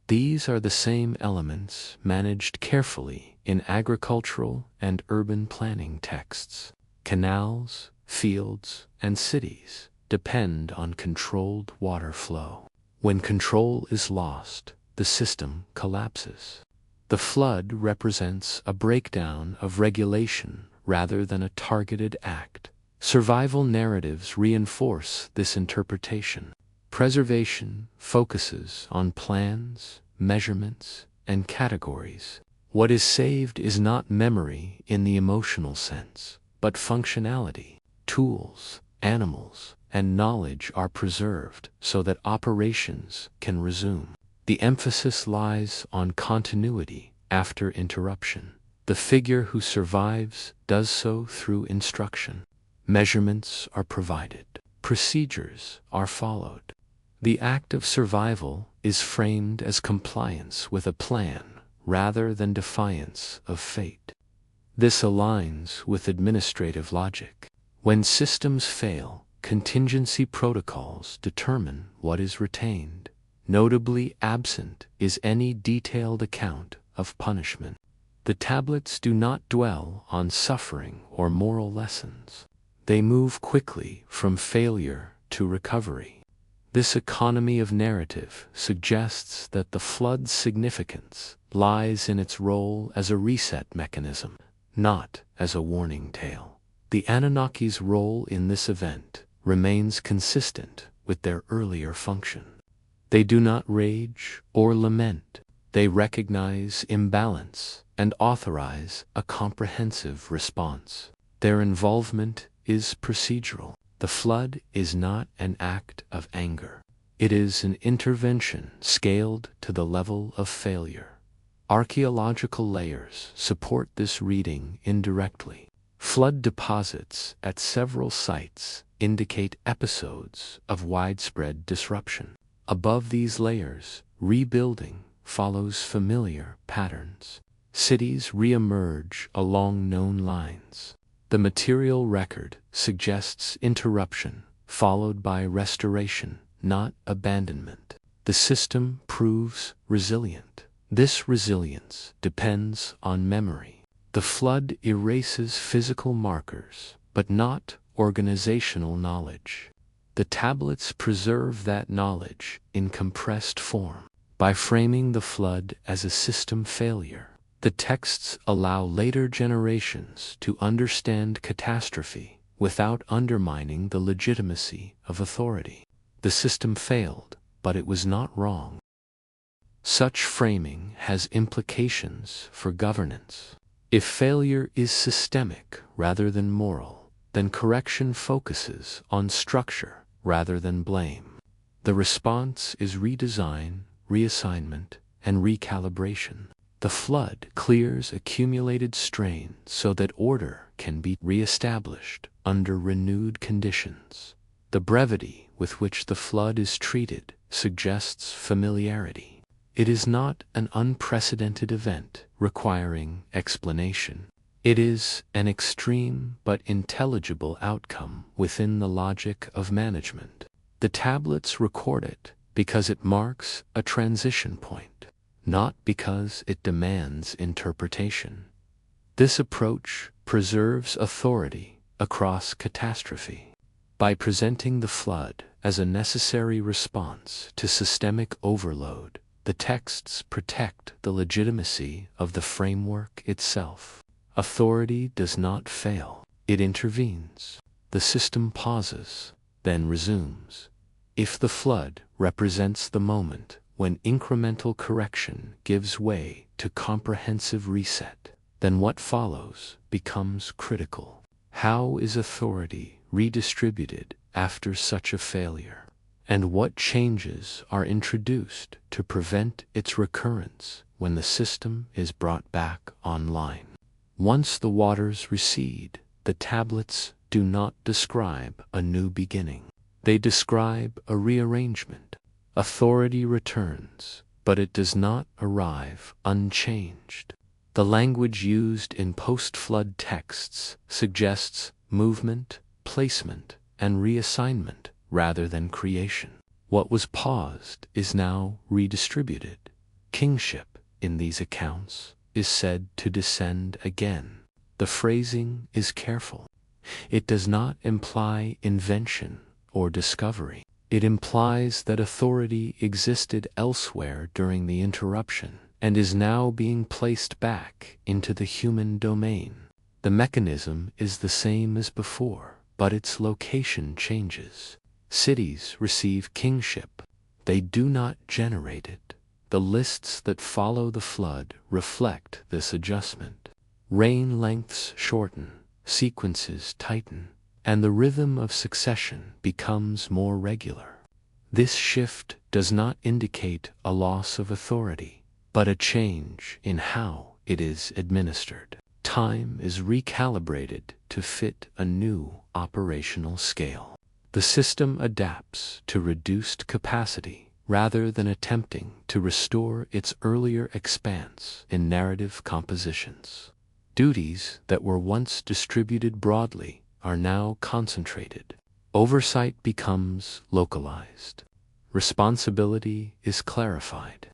These are the same elements managed carefully in agricultural and urban planning texts. Canals, fields, and cities depend on controlled water flow. When control is lost, the system collapses. The flood represents a breakdown of regulation rather than a targeted act. Survival narratives reinforce this interpretation. Preservation focuses on plans, measurements, and categories. What is saved is not memory in the emotional sense, but functionality. Tools, animals, and knowledge are preserved so that operations can resume. The emphasis lies on continuity after interruption. The figure who survives does so through instruction. Measurements are provided. Procedures are followed. The act of survival is framed as compliance with a plan rather than defiance of fate. This aligns with administrative logic. When systems fail, contingency protocols determine what is retained. Notably absent is any detailed account of punishment. The tablets do not dwell on suffering or moral lessons. They move quickly from failure to recovery. This economy of narrative suggests that the flood's significance lies in its role as a reset mechanism, not as a warning tale. The Anunnaki's role in this event remains consistent with their earlier function. They do not rage or lament. They recognize imbalance and authorize a comprehensive response. Their involvement is procedural. The flood is not an act of anger. It is an intervention scaled to the level of failure. Archaeological layers support this reading indirectly. Flood deposits at several sites indicate episodes of widespread disruption. Above these layers, rebuilding follows familiar patterns. Cities re-emerge along known lines. The material record suggests interruption, followed by restoration, not abandonment. The system proves resilient. This resilience depends on memory. The flood erases physical markers, but not organizational knowledge. The tablets preserve that knowledge in compressed form. By framing the flood as a system failure, the texts allow later generations to understand catastrophe without undermining the legitimacy of authority. The system failed, but it was not wrong. Such framing has implications for governance. If failure is systemic rather than moral, then correction focuses on structure rather than blame. The response is redesign, reassignment, and recalibration. The flood clears accumulated strain so that order can be reestablished under renewed conditions. The brevity with which the flood is treated suggests familiarity. It is not an unprecedented event requiring explanation. It is an extreme but intelligible outcome within the logic of management. The tablets record it because it marks a transition point, not because it demands interpretation. This approach preserves authority across catastrophe. By presenting the flood as a necessary response to systemic overload, the texts protect the legitimacy of the framework itself. Authority does not fail, it intervenes. The system pauses, then resumes. If the flood represents the moment when incremental correction gives way to comprehensive reset, then what follows becomes critical. How is authority redistributed after such a failure? And what changes are introduced to prevent its recurrence when the system is brought back online? Once the waters recede, the tablets do not describe a new beginning. They describe a rearrangement. Authority returns, but it does not arrive unchanged. The language used in post-flood texts suggests movement, placement, and reassignment rather than creation. What was paused is now redistributed. Kingship, in these accounts, is said to descend again. The phrasing is careful. It does not imply invention or discovery. It implies that authority existed elsewhere during the interruption and is now being placed back into the human domain. The mechanism is the same as before, but its location changes. Cities receive kingship. They do not generate it. The lists that follow the flood reflect this adjustment. Reign lengths shorten, sequences tighten, and the rhythm of succession becomes more regular. This shift does not indicate a loss of authority, but a change in how it is administered. Time is recalibrated to fit a new operational scale. The system adapts to reduced capacity rather than attempting to restore its earlier expanse in narrative compositions. Duties that were once distributed broadly are now concentrated. Oversight becomes localized. Responsibility is clarified.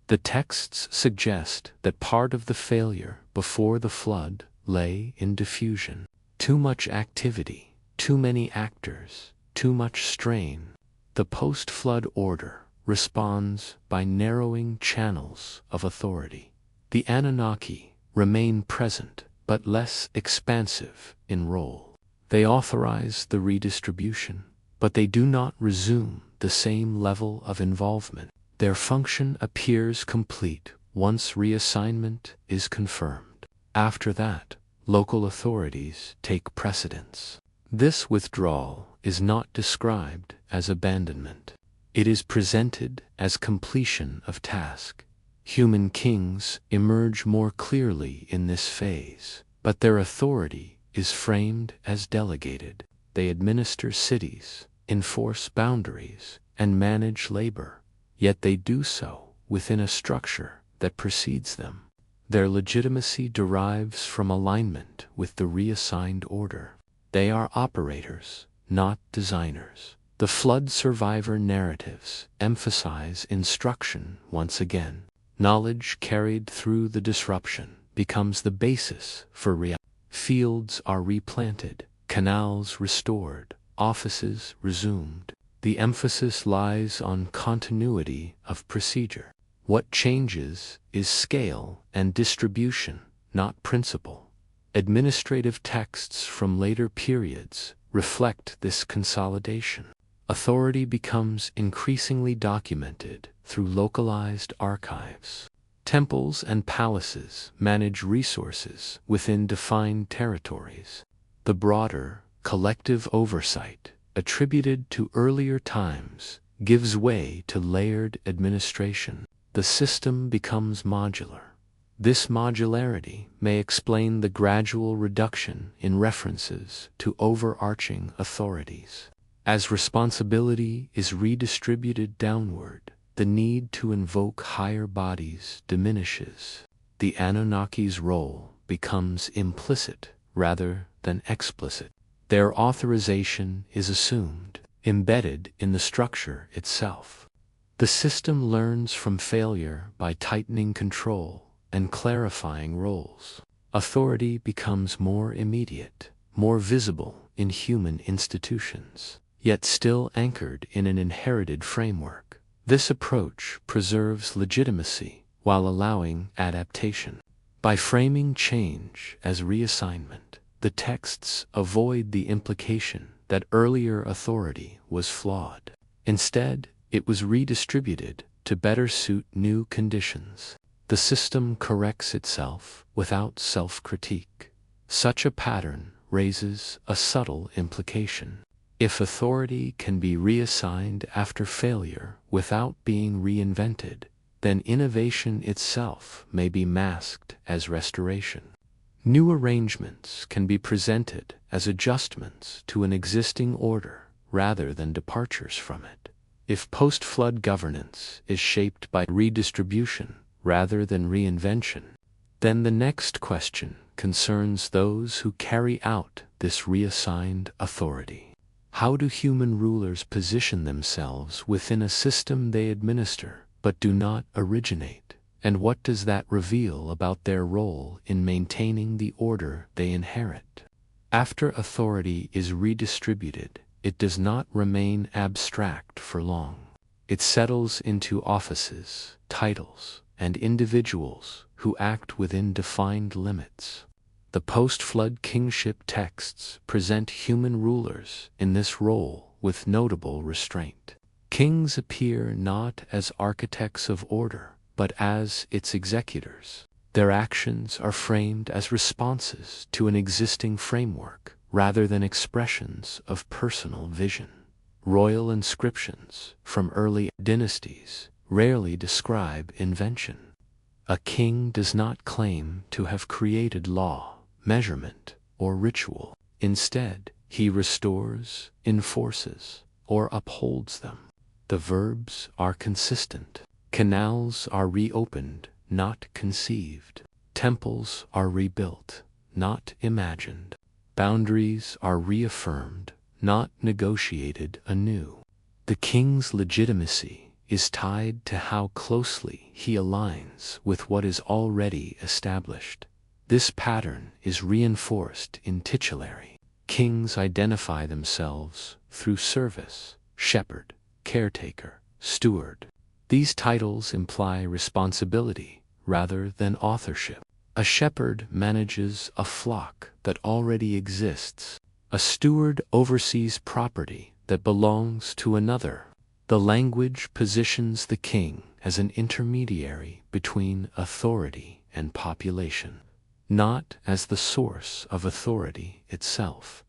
The texts suggest that part of the failure before the flood lay in diffusion. Too much activity, too many actors, too much strain. The post-flood order responds by narrowing channels of authority. The Anunnaki remain present but less expansive in role. They authorize the redistribution, but they do not resume the same level of involvement. Their function appears complete once reassignment is confirmed. After that, local authorities take precedence. This withdrawal is not described as abandonment. It is presented as completion of task. Human kings emerge more clearly in this phase, but their authority is framed as delegated. They administer cities, enforce boundaries, and manage labor, yet they do so within a structure that precedes them. Their legitimacy derives from alignment with the reassigned order. They are operators, not designers. The flood survivor narratives emphasize instruction once again. Knowledge carried through the disruption becomes the basis for reality. Fields are replanted, canals restored, offices resumed. The emphasis lies on continuity of procedure. What changes is scale and distribution, not principle. Administrative texts from later periods reflect this consolidation. Authority becomes increasingly documented through localized archives. Temples and palaces manage resources within defined territories. The broader, collective oversight attributed to earlier times gives way to layered administration. The system becomes modular. This modularity may explain the gradual reduction in references to overarching authorities. As responsibility is redistributed downward, the need to invoke higher bodies diminishes. The Anunnaki's role becomes implicit rather than explicit. Their authorization is assumed, embedded in the structure itself. The system learns from failure by tightening control and clarifying roles. Authority becomes more immediate, more visible in human institutions, yet still anchored in an inherited framework. This approach preserves legitimacy while allowing adaptation. By framing change as reassignment, the texts avoid the implication that earlier authority was flawed. Instead, it was redistributed to better suit new conditions. The system corrects itself without self-critique. Such a pattern raises a subtle implication. If authority can be reassigned after failure without being reinvented, then innovation itself may be masked as restoration. New arrangements can be presented as adjustments to an existing order rather than departures from it. If post-flood governance is shaped by redistribution rather than reinvention, then the next question concerns those who carry out this reassigned authority. How do human rulers position themselves within a system they administer but do not originate? And what does that reveal about their role in maintaining the order they inherit? After authority is redistributed, it does not remain abstract for long. It settles into offices, titles, and individuals who act within defined limits. The post-flood kingship texts present human rulers in this role with notable restraint. Kings appear not as architects of order, but as its executors. Their actions are framed as responses to an existing framework rather than expressions of personal vision. Royal inscriptions from early dynasties rarely describe invention. A king does not claim to have created law, measurement, or ritual. Instead, he restores, enforces, or upholds them. The verbs are consistent. Canals are reopened, not conceived. Temples are rebuilt, not imagined. Boundaries are reaffirmed, not negotiated anew. The king's legitimacy is tied to how closely he aligns with what is already established. This pattern is reinforced in titulary. Kings identify themselves through service: shepherd, caretaker, steward. These titles imply responsibility rather than authorship. A shepherd manages a flock that already exists. A steward oversees property that belongs to another. The language positions the king as an intermediary between authority and population, not as the source of authority itself.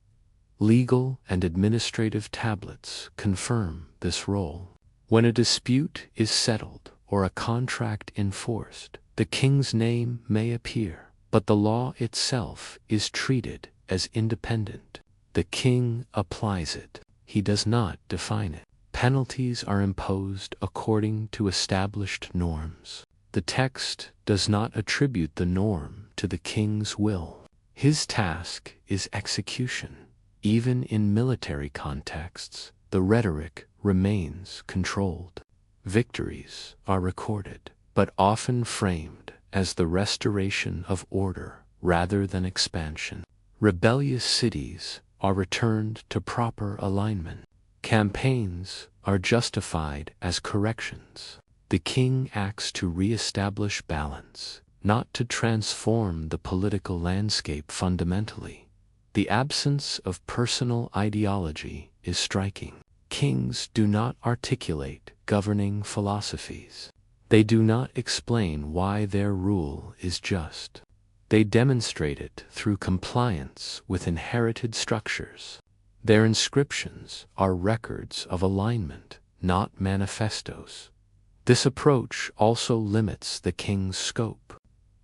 Legal and administrative tablets confirm this role. When a dispute is settled or a contract enforced, the king's name may appear, but the law itself is treated as independent. The king applies it. He does not define it. Penalties are imposed according to established norms. The text does not attribute the norm to the king's will. His task is execution. Even in military contexts, the rhetoric remains controlled. Victories are recorded, but often framed as the restoration of order rather than expansion. Rebellious cities are returned to proper alignment. Campaigns are justified as corrections. The king acts to re-establish balance, not to transform the political landscape fundamentally. The absence of personal ideology is striking. Kings do not articulate governing philosophies. They do not explain why their rule is just. They demonstrate it through compliance with inherited structures. Their inscriptions are records of alignment, not manifestos. This approach also limits the king's scope.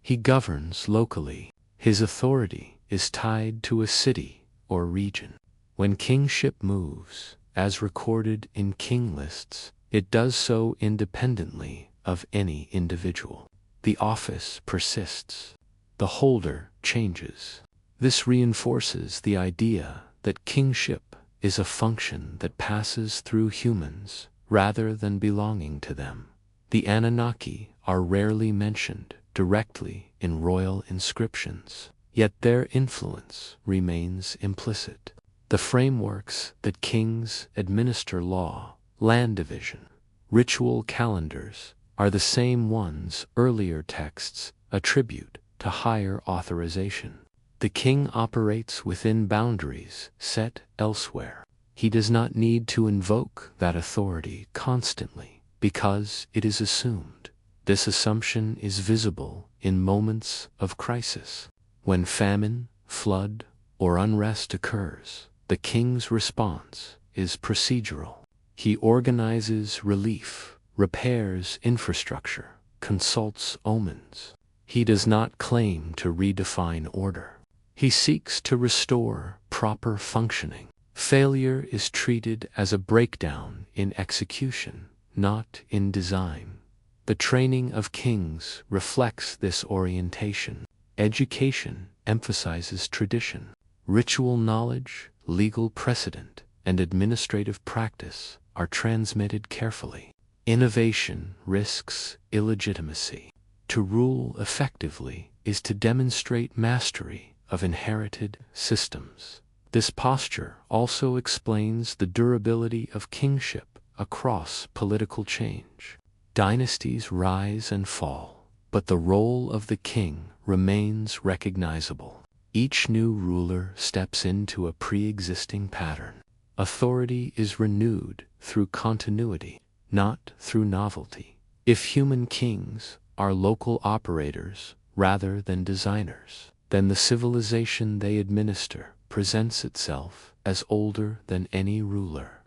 He governs locally. His authority is tied to a city or region. When kingship moves, as recorded in king lists, it does so independently of any individual. The office persists. The holder changes. This reinforces the idea that kingship is a function that passes through humans rather than belonging to them. The Anunnaki are rarely mentioned directly in royal inscriptions, yet their influence remains implicit. The frameworks that kings administer law, land division, ritual calendars are the same ones earlier texts attribute to higher authorization. The king operates within boundaries set elsewhere. He does not need to invoke that authority constantly because it is assumed. This assumption is visible in moments of crisis. When famine, flood, or unrest occurs, the king's response is procedural. He organizes relief, repairs infrastructure, consults omens. He does not claim to redefine order. He seeks to restore proper functioning. Failure is treated as a breakdown in execution, not in design. The training of kings reflects this orientation. Education emphasizes tradition. Ritual knowledge, legal precedent, and administrative practice are transmitted carefully. Innovation risks illegitimacy. To rule effectively is to demonstrate mastery of inherited systems. This posture also explains the durability of kingship across political change. Dynasties rise and fall, but the role of the king remains recognizable. Each new ruler steps into a pre-existing pattern. Authority is renewed through continuity, not through novelty. If human kings are local operators rather than designers, then the civilization they administer presents itself as older than any ruler.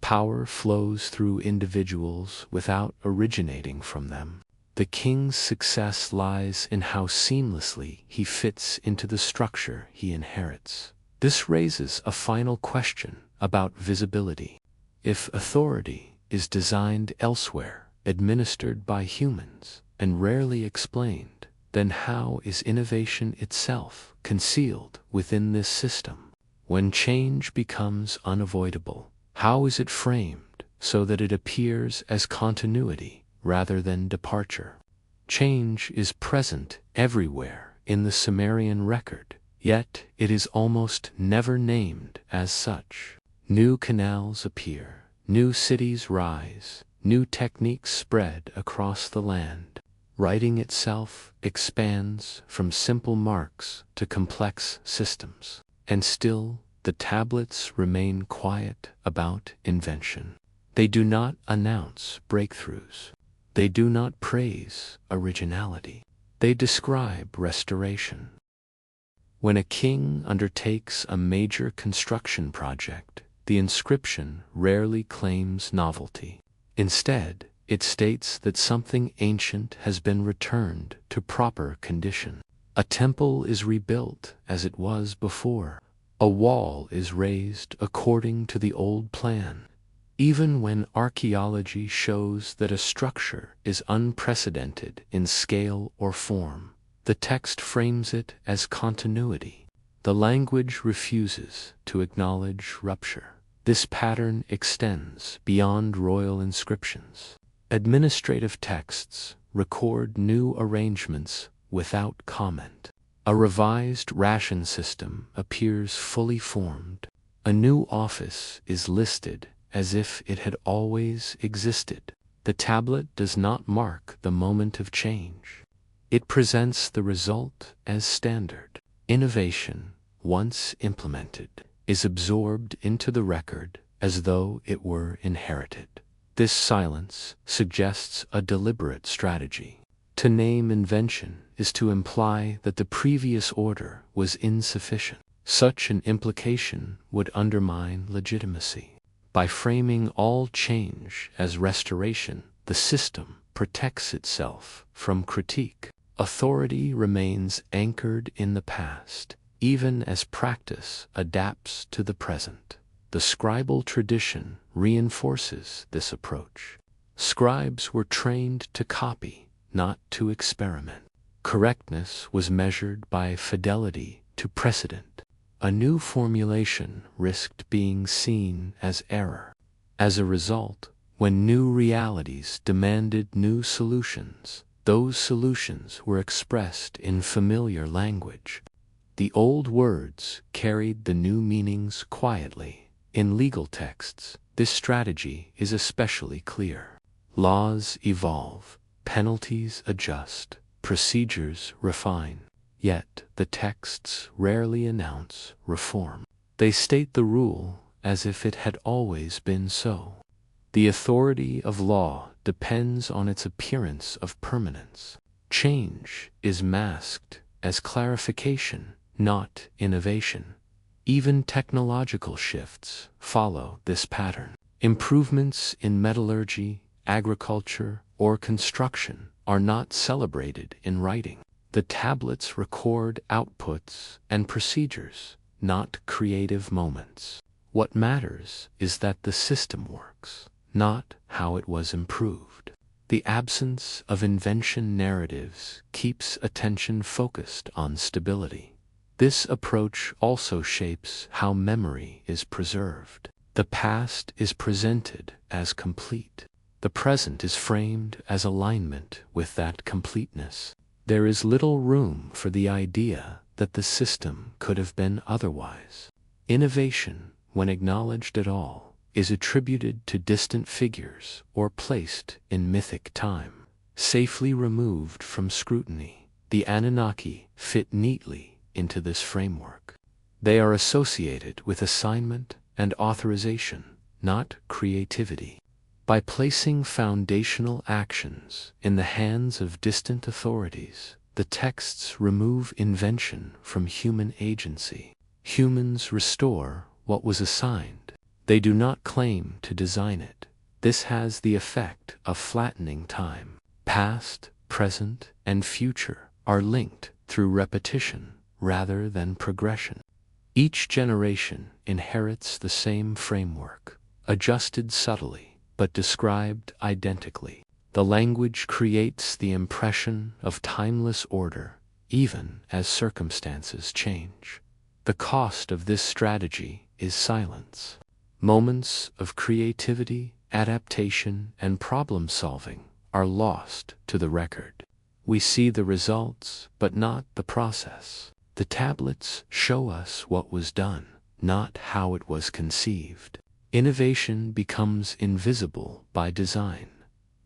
Power flows through individuals without originating from them. The king's success lies in how seamlessly he fits into the structure he inherits. This raises a final question about visibility. If authority is designed elsewhere, administered by humans, and rarely explained, then how is innovation itself concealed within this system? When change becomes unavoidable, how is it framed so that it appears as continuity rather than departure? Change is present everywhere in the Sumerian record, yet it is almost never named as such. New canals appear, new cities rise, new techniques spread across the land. Writing itself expands from simple marks to complex systems, and still the tablets remain quiet about invention. They do not announce breakthroughs. They do not praise originality. They describe restoration. When a king undertakes a major construction project, the inscription rarely claims novelty. Instead, it states that something ancient has been returned to proper condition. A temple is rebuilt as it was before. A wall is raised according to the old plan. Even when archaeology shows that a structure is unprecedented in scale or form, the text frames it as continuity. The language refuses to acknowledge rupture. This pattern extends beyond royal inscriptions. Administrative texts record new arrangements without comment. A revised ration system appears fully formed. A new office is listed as if it had always existed. The tablet does not mark the moment of change. It presents the result as standard. Innovation, once implemented, is absorbed into the record as though it were inherited. This silence suggests a deliberate strategy. To name invention is to imply that the previous order was insufficient. Such an implication would undermine legitimacy. By framing all change as restoration, the system protects itself from critique. Authority remains anchored in the past, even as practice adapts to the present. The scribal tradition reinforces this approach. Scribes were trained to copy, not to experiment. Correctness was measured by fidelity to precedent. A new formulation risked being seen as error. As a result, when new realities demanded new solutions, those solutions were expressed in familiar language. The old words carried the new meanings quietly. In legal texts, this strategy is especially clear. Laws evolve, penalties adjust, procedures refine. Yet the texts rarely announce reform. They state the rule as if it had always been so. The authority of law depends on its appearance of permanence. Change is masked as clarification, not innovation. Even technological shifts follow this pattern. Improvements in metallurgy, agriculture, or construction are not celebrated in writing. The tablets record outputs and procedures, not creative moments. What matters is that the system works, not how it was improved. The absence of invention narratives keeps attention focused on stability. This approach also shapes how memory is preserved. The past is presented as complete. The present is framed as alignment with that completeness. There is little room for the idea that the system could have been otherwise. Innovation, when acknowledged at all, is attributed to distant figures or placed in mythic time. Safely removed from scrutiny, the Anunnaki fit neatly into this framework. They are associated with assignment and authorization, not creativity. By placing foundational actions in the hands of distant authorities, the texts remove invention from human agency. Humans restore what was assigned. They do not claim to design it. This has the effect of flattening time. Past, present, and future are linked through repetition rather than progression. Each generation inherits the same framework, adjusted subtly, but described identically. The language creates the impression of timeless order, even as circumstances change. The cost of this strategy is silence. Moments of creativity, adaptation, and problem-solving are lost to the record. We see the results, but not the process. The tablets show us what was done, not how it was conceived. Innovation becomes invisible by design.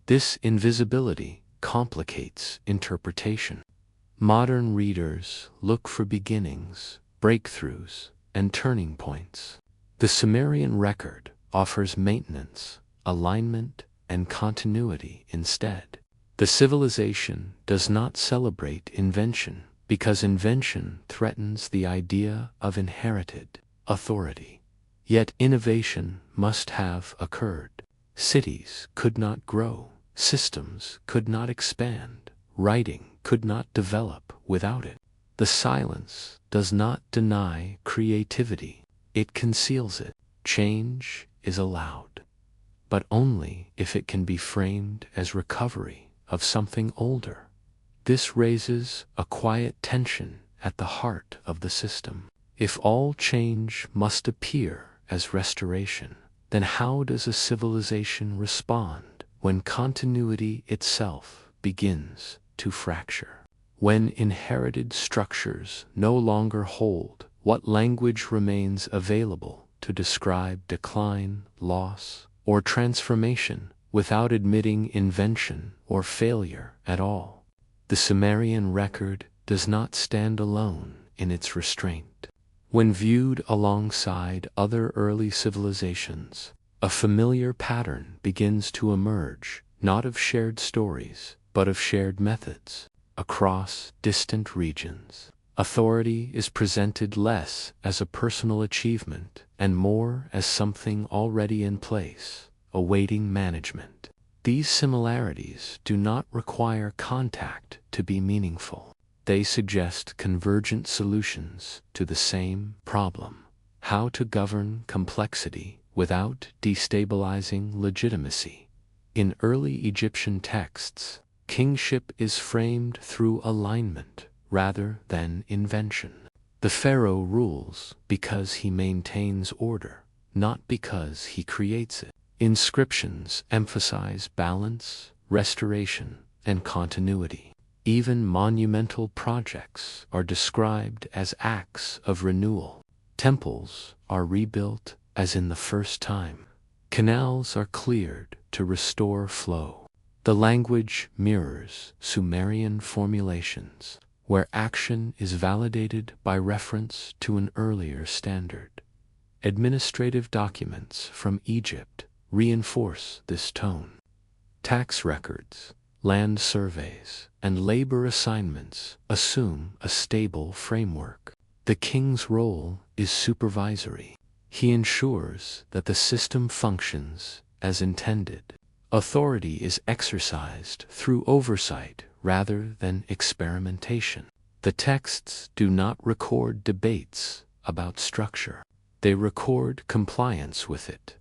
This invisibility complicates interpretation. Modern readers look for beginnings, breakthroughs, and turning points. The Sumerian record offers maintenance, alignment, and continuity instead. The civilization does not celebrate invention because invention threatens the idea of inherited authority. Yet innovation must have occurred. Cities could not grow, systems could not expand, writing could not develop without it. The silence does not deny creativity, it conceals it. Change is allowed, but only if it can be framed as recovery of something older. This raises a quiet tension at the heart of the system. If all change must appear as restoration, then how does a civilization respond when continuity itself begins to fracture? When inherited structures no longer hold, what language remains available to describe decline, loss, or transformation without admitting invention or failure at all? The Sumerian record does not stand alone in its restraint. When viewed alongside other early civilizations, a familiar pattern begins to emerge, not of shared stories, but of shared methods. Across distant regions, authority is presented less as a personal achievement and more as something already in place, awaiting management. these similarities do not require contact to be meaningful. They suggest convergent solutions to the same problem: how to govern complexity without destabilizing legitimacy. In early Egyptian texts, kingship is framed through alignment rather than invention. The pharaoh rules because he maintains order, not because he creates it. Inscriptions emphasize balance, restoration, and continuity. Even monumental projects are described as acts of renewal. Temples are rebuilt as in the first time. Canals are cleared to restore flow. The language mirrors Sumerian formulations, where action is validated by reference to an earlier standard. Administrative documents from Egypt reinforce this tone. Tax records, land surveys, and labor assignments assume a stable framework. The king's role is supervisory. He ensures that the system functions as intended. Authority is exercised through oversight rather than experimentation. The texts do not record debates about structure. They record compliance with it.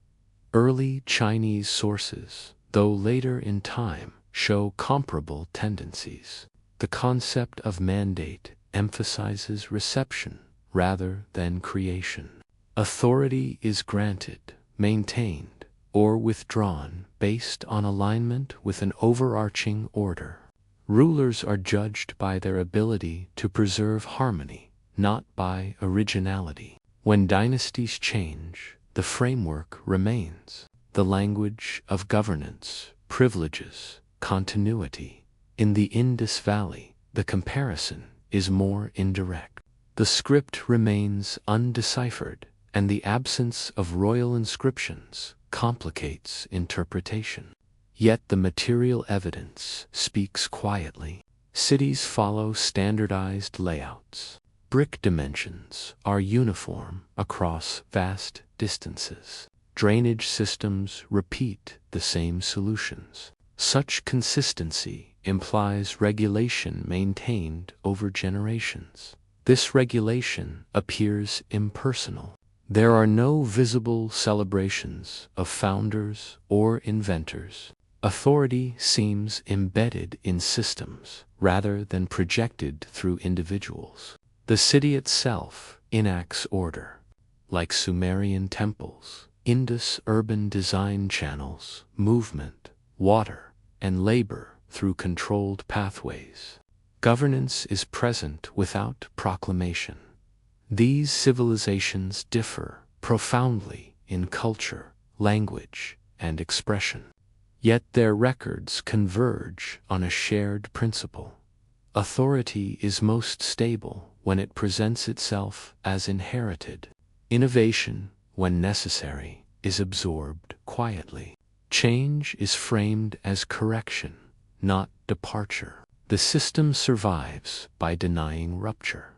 Early Chinese sources, though later in time, show comparable tendencies. The concept of mandate emphasizes reception rather than creation. Authority is granted, maintained, or withdrawn based on alignment with an overarching order. Rulers are judged by their ability to preserve harmony, not by originality. When dynasties change, the framework remains. The language of governance, privileges, continuity. In the Indus Valley, the comparison is more indirect. The script remains undeciphered, and the absence of royal inscriptions complicates interpretation. Yet the material evidence speaks quietly. Cities follow standardized layouts. Brick dimensions are uniform across vast distances. Drainage systems repeat the same solutions. Such consistency implies regulation maintained over generations. This regulation appears impersonal. There are no visible celebrations of founders or inventors. Authority seems embedded in systems rather than projected through individuals. The city itself enacts order. Like Sumerian temples, Indus urban design channels movement, water, and labor through controlled pathways. Governance is present without proclamation. These civilizations differ profoundly in culture, language, and expression. Yet their records converge on a shared principle. Authority is most stable when it presents itself as inherited. Innovation, when necessary, is absorbed quietly. Change is framed as correction, not departure. The system survives by denying rupture.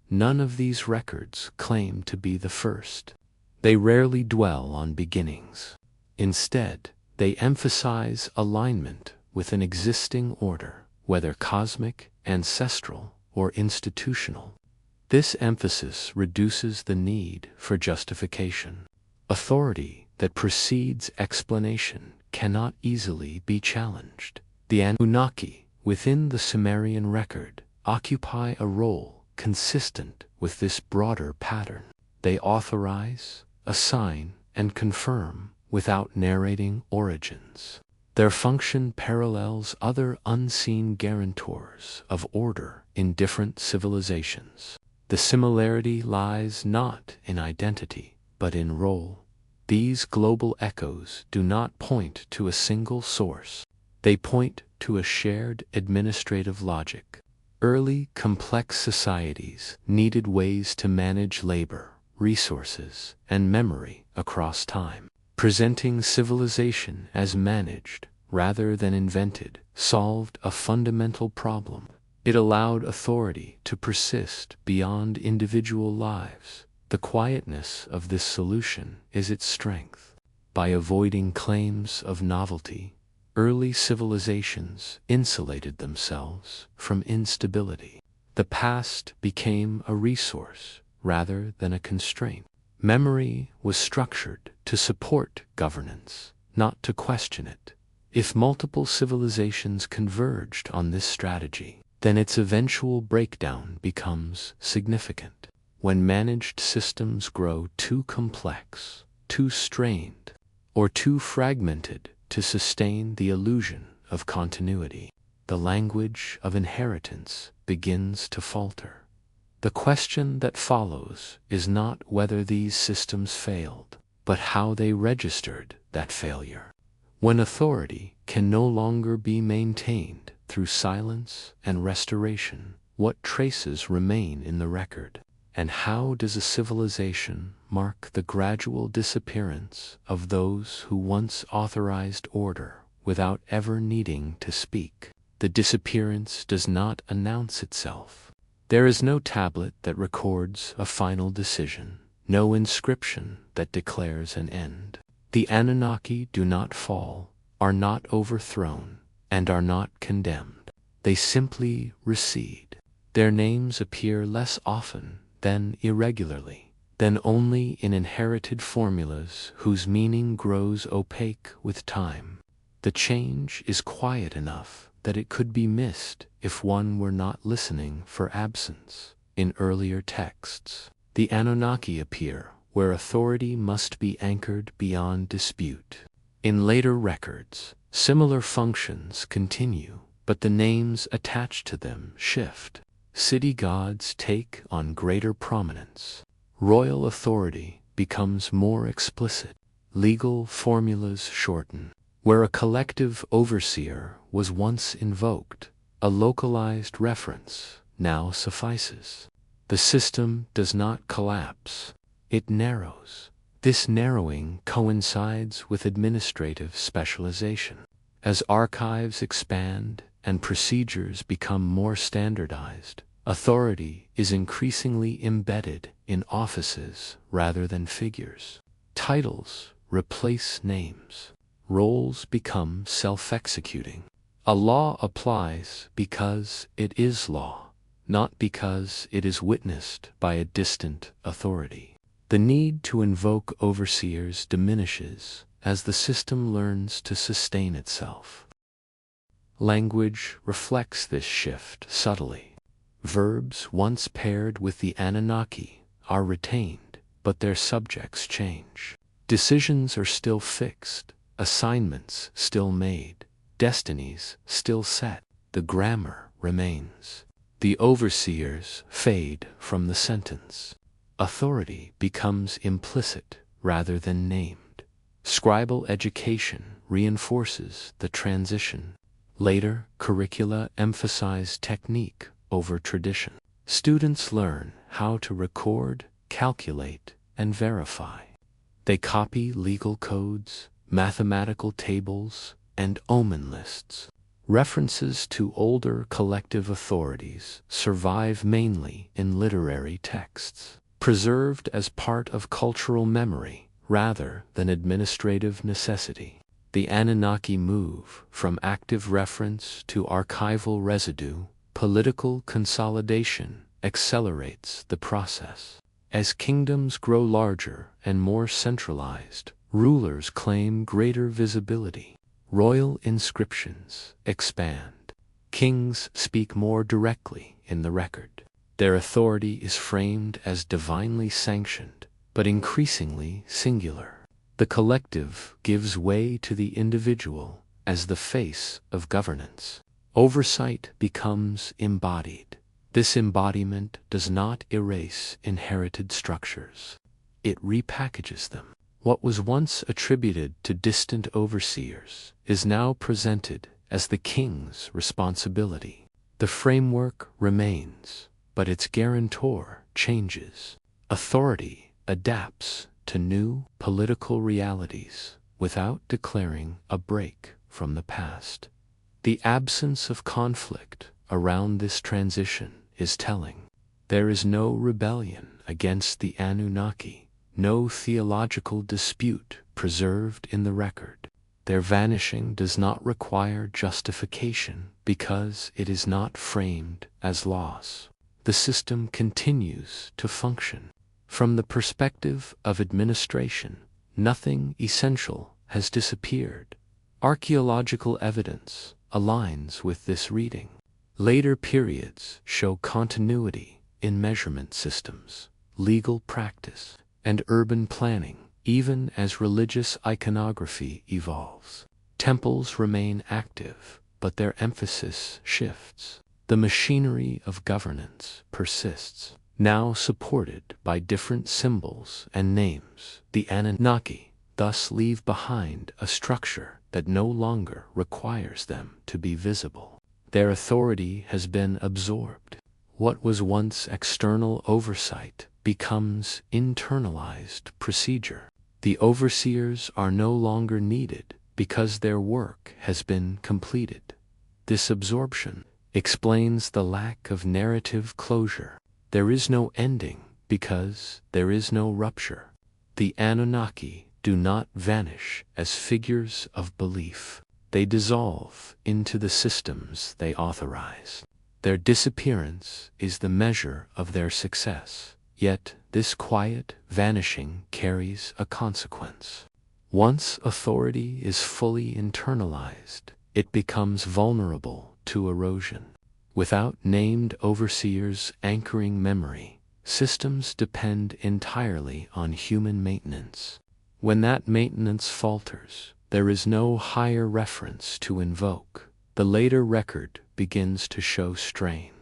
None of these records claim to be the first. They rarely dwell on beginnings. Instead, they emphasize alignment with an existing order, whether cosmic, ancestral, or institutional. This emphasis reduces the need for justification. Authority that precedes explanation cannot easily be challenged. The Anunnaki, within the Sumerian record, occupy a role consistent with this broader pattern. They authorize, assign, and confirm without narrating origins. Their function parallels other unseen guarantors of order in different civilizations. The similarity lies not in identity, but in role. These global echoes do not point to a single source. They point to a shared administrative logic. Early, complex societies needed ways to manage labor, resources, and memory across time. Presenting civilization as managed rather than invented solved a fundamental problem. It allowed authority to persist beyond individual lives. The quietness of this solution is its strength. By avoiding claims of novelty, early civilizations insulated themselves from instability. The past became a resource rather than a constraint. Memory was structured to support governance, not to question it. If multiple civilizations converged on this strategy, then its eventual breakdown becomes significant. When managed systems grow too complex, too strained, or too fragmented to sustain the illusion of continuity, the language of inheritance begins to falter. The question that follows is not whether these systems failed, but how they registered that failure. When authority can no longer be maintained through silence and restoration, what traces remain in the record? And how does a civilization mark the gradual disappearance of those who once authorized order without ever needing to speak? The disappearance does not announce itself. There is no tablet that records a final decision, no inscription that declares an end. The Anunnaki do not fall, are not overthrown, and are not condemned. They simply recede. Their names appear less often, then irregularly, then only in inherited formulas whose meaning grows opaque with time. The change is quiet enough that it could be missed if one were not listening for absence. In earlier texts, the Anunnaki appear where authority must be anchored beyond dispute. In later records, similar functions continue, but the names attached to them shift. City gods take on greater prominence. Royal authority becomes more explicit. Legal formulas shorten. Where a collective overseer was once invoked, a localized reference now suffices. The system does not collapse, it narrows. This narrowing coincides with administrative specialization. As archives expand and procedures become more standardized, authority is increasingly embedded in offices rather than figures. Titles replace names. Roles become self-executing. A law applies because it is law, not because it is witnessed by a distant authority. The need to invoke overseers diminishes as the system learns to sustain itself. Language reflects this shift subtly. Verbs once paired with the Anunnaki are retained, but their subjects change. Decisions are still fixed, assignments still made, destinies still set. The grammar remains. The overseers fade from the sentence. Authority becomes implicit rather than named. Scribal education reinforces the transition. Later curricula emphasize technique over tradition. Students learn how to record, calculate, and verify. They copy legal codes, mathematical tables, and omen lists. References to older collective authorities survive mainly in literary texts, preserved as part of cultural memory rather than administrative necessity. The Anunnaki move from active reference to archival residue. Political consolidation accelerates the process. As kingdoms grow larger and more centralized, rulers claim greater visibility. Royal inscriptions expand. Kings speak more directly in the record. Their authority is framed as divinely sanctioned, but increasingly singular. The collective gives way to the individual as the face of governance. Oversight becomes embodied. This embodiment does not erase inherited structures. It repackages them. What was once attributed to distant overseers is now presented as the king's responsibility. The framework remains, but its guarantor changes. Authority adapts to new political realities without declaring a break from the past. The absence of conflict around this transition is telling. There is no rebellion against the Anunnaki, no theological dispute preserved in the record. Their vanishing does not require justification because it is not framed as loss. The system continues to function. From the perspective of administration, nothing essential has disappeared. Archaeological evidence aligns with this reading. Later periods show continuity in measurement systems, legal practice, and urban planning, even as religious iconography evolves. Temples remain active, but their emphasis shifts. The machinery of governance persists, now supported by different symbols and names. The Anunnaki thus leave behind a structure that no longer requires them to be visible. Their authority has been absorbed. What was once external oversight becomes internalized procedure. The overseers are no longer needed because their work has been completed. This absorption explains the lack of narrative closure. There is no ending because there is no rupture. The Anunnaki do not vanish as figures of belief. They dissolve into the systems they authorize. Their disappearance is the measure of their success. Yet this quiet vanishing carries a consequence. Once authority is fully internalized, it becomes vulnerable to erosion. Without named overseers anchoring memory, systems depend entirely on human maintenance. When that maintenance falters, there is no higher reference to invoke. The later record begins to show strain.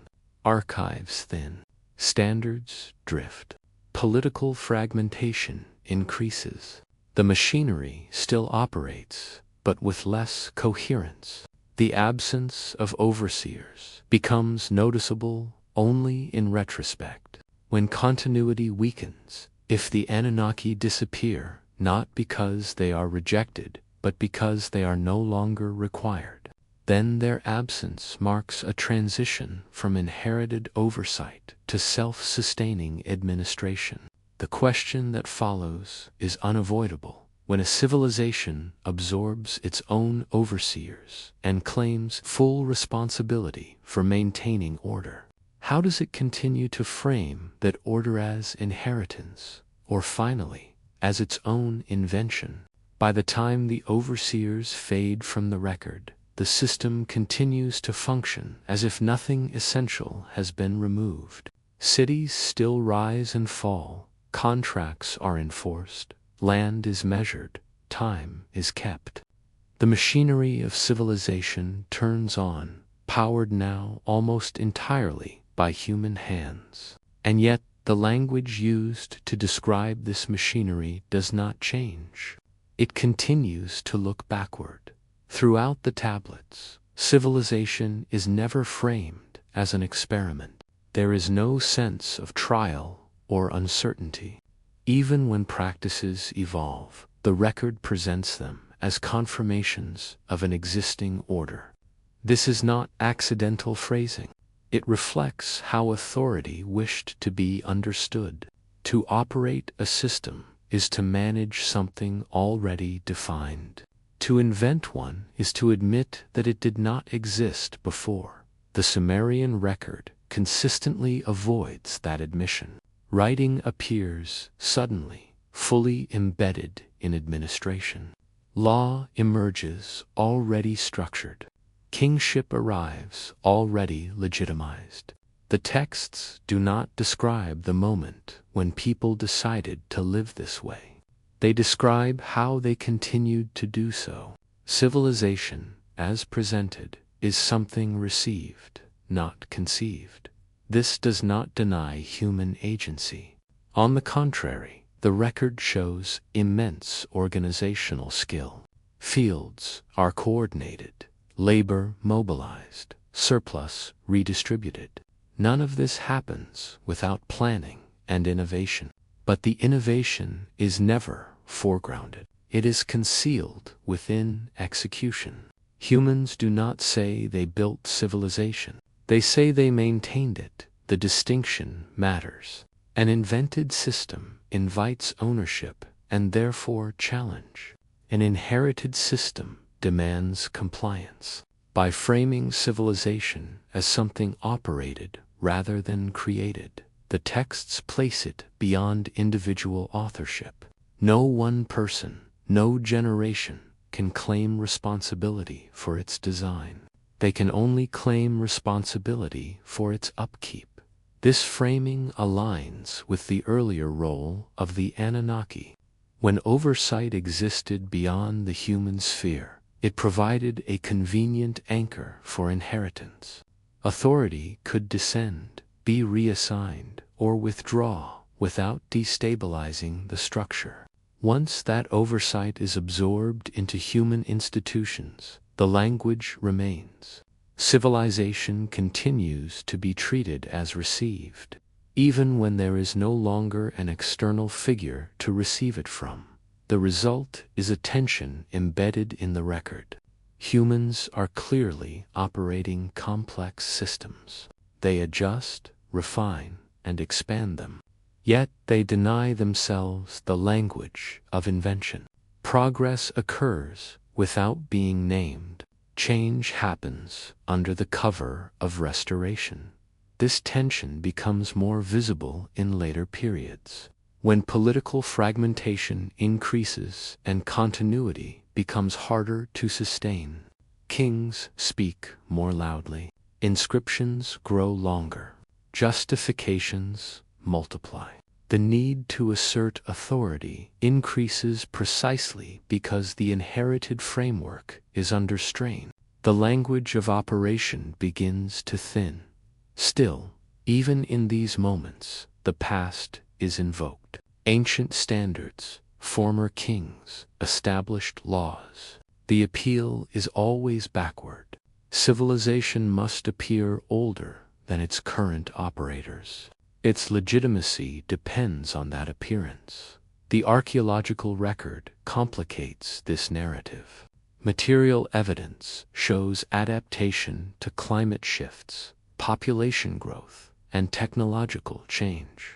Archives thin. Standards drift. Political fragmentation increases. The machinery still operates, but with less coherence. The absence of overseers becomes noticeable only in retrospect. When continuity weakens, if the Anunnaki disappear, not because they are rejected, but because they are no longer required, then their absence marks a transition from inherited oversight to self-sustaining administration. The question that follows is unavoidable. When a civilization absorbs its own overseers and claims full responsibility for maintaining order, how does it continue to frame that order as inheritance, or finally, as its own invention? By the time the overseers fade from the record, the system continues to function as if nothing essential has been removed. Cities still rise and fall, contracts are enforced, land is measured, time is kept. The machinery of civilization turns on, powered now almost entirely by human hands. And yet, the language used to describe this machinery does not change. It continues to look backward. Throughout the tablets, civilization is never framed as an experiment. There is no sense of trial or uncertainty. Even when practices evolve, the record presents them as confirmations of an existing order. This is not accidental phrasing. It reflects how authority wished to be understood. To operate a system is to manage something already defined. To invent one is to admit that it did not exist before. The Sumerian record consistently avoids that admission. Writing appears suddenly, fully embedded in administration. Law emerges already structured. Kingship arrives already legitimized. The texts do not describe the moment when people decided to live this way. They describe how they continued to do so. Civilization, as presented, is something received, not conceived. This does not deny human agency. On the contrary, the record shows immense organizational skill. Fields are coordinated, labor mobilized, surplus redistributed. None of this happens without planning and innovation. But the innovation is never foregrounded. It is concealed within execution. Humans do not say they built civilization. They say they maintained it. The distinction matters. An invented system invites ownership and therefore challenge. An inherited system demands compliance. By framing civilization as something operated rather than created, the texts place it beyond individual authorship. No one person, no generation, can claim responsibility for its design. They can only claim responsibility for its upkeep. This framing aligns with the earlier role of the Anunnaki. When oversight existed beyond the human sphere, it provided a convenient anchor for inheritance. Authority could descend, be reassigned, or withdraw without destabilizing the structure. Once that oversight is absorbed into human institutions, the language remains. Civilization continues to be treated as received, even when there is no longer an external figure to receive it from. The result is a tension embedded in the record. Humans are clearly operating complex systems. They adjust, refine, and expand them. Yet they deny themselves the language of invention. Progress occurs without being named. Change happens under the cover of restoration. This tension becomes more visible in later periods, when political fragmentation increases and continuity becomes harder to sustain. Kings speak more loudly. Inscriptions grow longer. Justifications multiply. The need to assert authority increases precisely because the inherited framework is under strain. The language of operation begins to thin. Still, even in these moments, the past is invoked. Ancient standards, former kings, established laws. The appeal is always backward. Civilization must appear older than its current operators. Its legitimacy depends on that appearance. The archaeological record complicates this narrative. Material evidence shows adaptation to climate shifts, population growth, and technological change.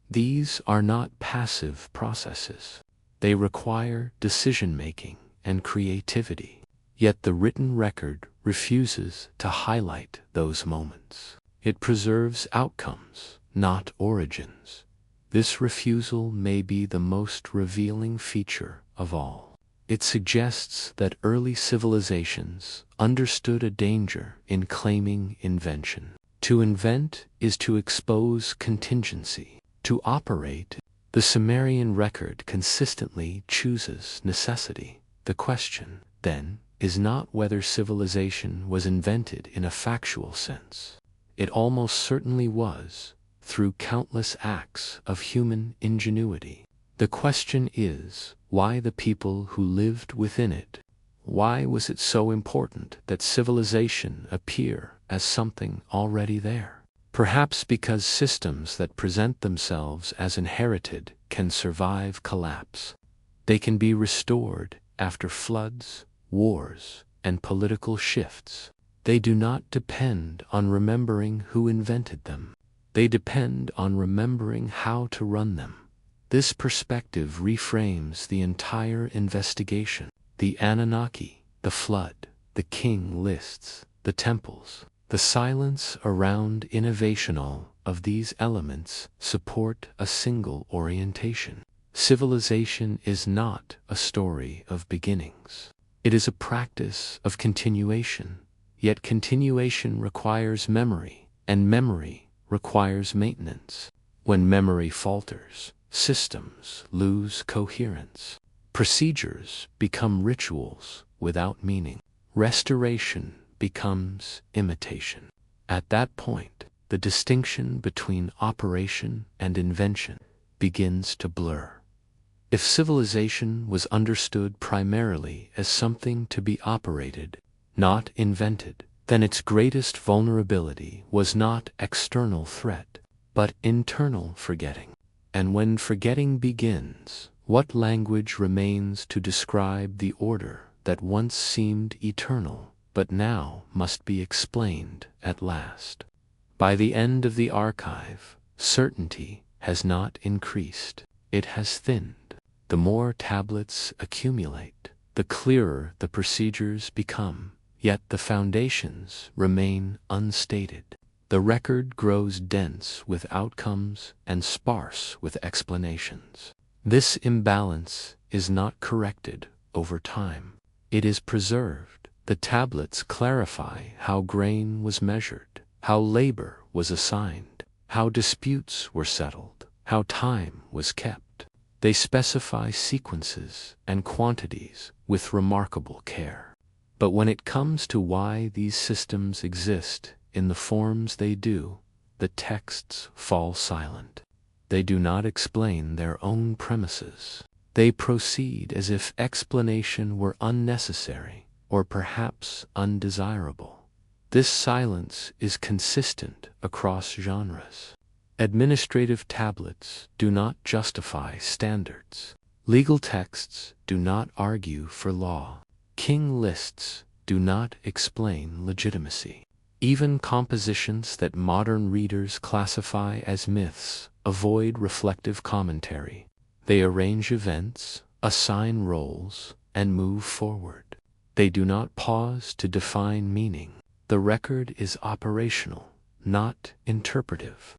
These are not passive processes. They require decision-making and creativity. Yet the written record refuses to highlight those moments. It preserves outcomes, not origins. This refusal may be the most revealing feature of all. It suggests that early civilizations understood a danger in claiming invention. To invent is to expose contingency. To operate, the Sumerian record consistently chooses necessity. The question, then, is not whether civilization was invented in a factual sense. It almost certainly was, through countless acts of human ingenuity. The question is, why the people who lived within it? Why was it so important that civilization appear as something already there? Perhaps because systems that present themselves as inherited can survive collapse. They can be restored after floods, wars, and political shifts. They do not depend on remembering who invented them. They depend on remembering how to run them. This perspective reframes the entire investigation. The Anunnaki, the flood, the king lists, the temples. The silence around innovation, all of these elements support a single orientation. Civilization is not a story of beginnings. It is a practice of continuation. Yet continuation requires memory, and memory requires maintenance. When memory falters, systems lose coherence. Procedures become rituals without meaning. Restoration becomes imitation. At that point, the distinction between operation and invention begins to blur. If civilization was understood primarily as something to be operated, not invented, then its greatest vulnerability was not external threat, but internal forgetting. And when forgetting begins, what language remains to describe the order that once seemed eternal, but now must be explained at last? By the end of the archive, certainty has not increased, it has thinned. The more tablets accumulate, the clearer the procedures become, yet the foundations remain unstated. The record grows dense with outcomes and sparse with explanations. This imbalance is not corrected over time. It is preserved. The tablets clarify how grain was measured, how labor was assigned, how disputes were settled, how time was kept. They specify sequences and quantities with remarkable care. But when it comes to why these systems exist in the forms they do, the texts fall silent. They do not explain their own premises. They proceed as if explanation were unnecessary or perhaps undesirable. This silence is consistent across genres. Administrative tablets do not justify standards. Legal texts do not argue for law. King lists do not explain legitimacy. Even compositions that modern readers classify as myths avoid reflective commentary. They arrange events, assign roles, and move forward. They do not pause to define meaning. The record is operational, not interpretive.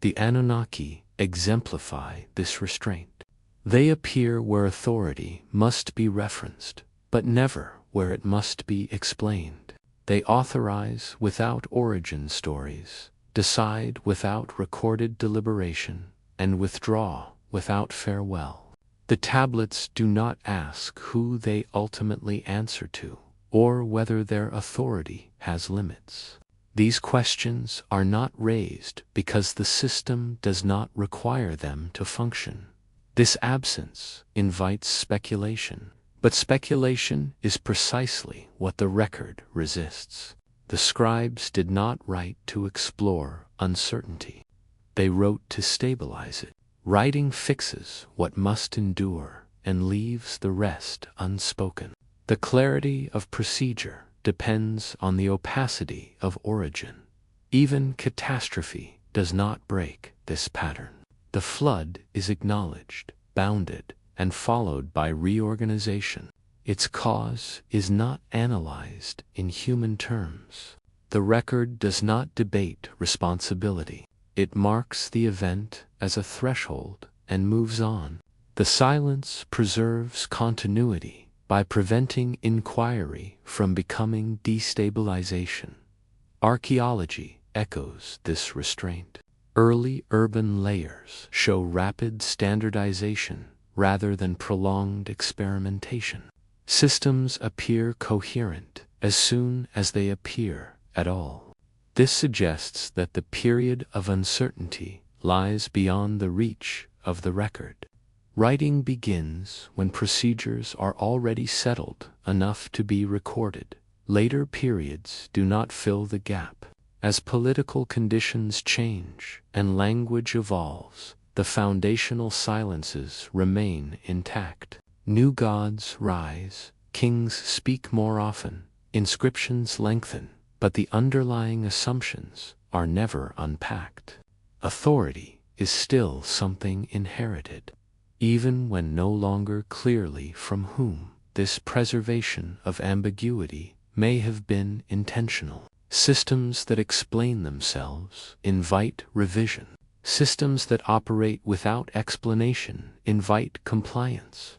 The Anunnaki exemplify this restraint. They appear where authority must be referenced, but never where it must be explained. They authorize without origin stories, decide without recorded deliberation, and withdraw without farewell. The tablets do not ask who they ultimately answer to, or whether their authority has limits. These questions are not raised because the system does not require them to function. This absence invites speculation, but speculation is precisely what the record resists. The scribes did not write to explore uncertainty. They wrote to stabilize it. Writing fixes what must endure and leaves the rest unspoken. The clarity of procedure depends on the opacity of origin. Even catastrophe does not break this pattern. The flood is acknowledged, bounded, and followed by reorganization. Its cause is not analyzed in human terms. The record does not debate responsibility. It marks the event as a threshold and moves on. The silence preserves continuity by preventing inquiry from becoming destabilization. Archaeology echoes this restraint. Early urban layers show rapid standardization rather than prolonged experimentation. Systems appear coherent as soon as they appear at all. This suggests that the period of uncertainty lies beyond the reach of the record. Writing begins when procedures are already settled enough to be recorded. Later periods do not fill the gap. As political conditions change and language evolves, the foundational silences remain intact. New gods rise, kings speak more often, inscriptions lengthen, but the underlying assumptions are never unpacked. Authority is still something inherited, even when no longer clearly from whom. This preservation of ambiguity may have been intentional. Systems that explain themselves invite revision. Systems that operate without explanation invite compliance.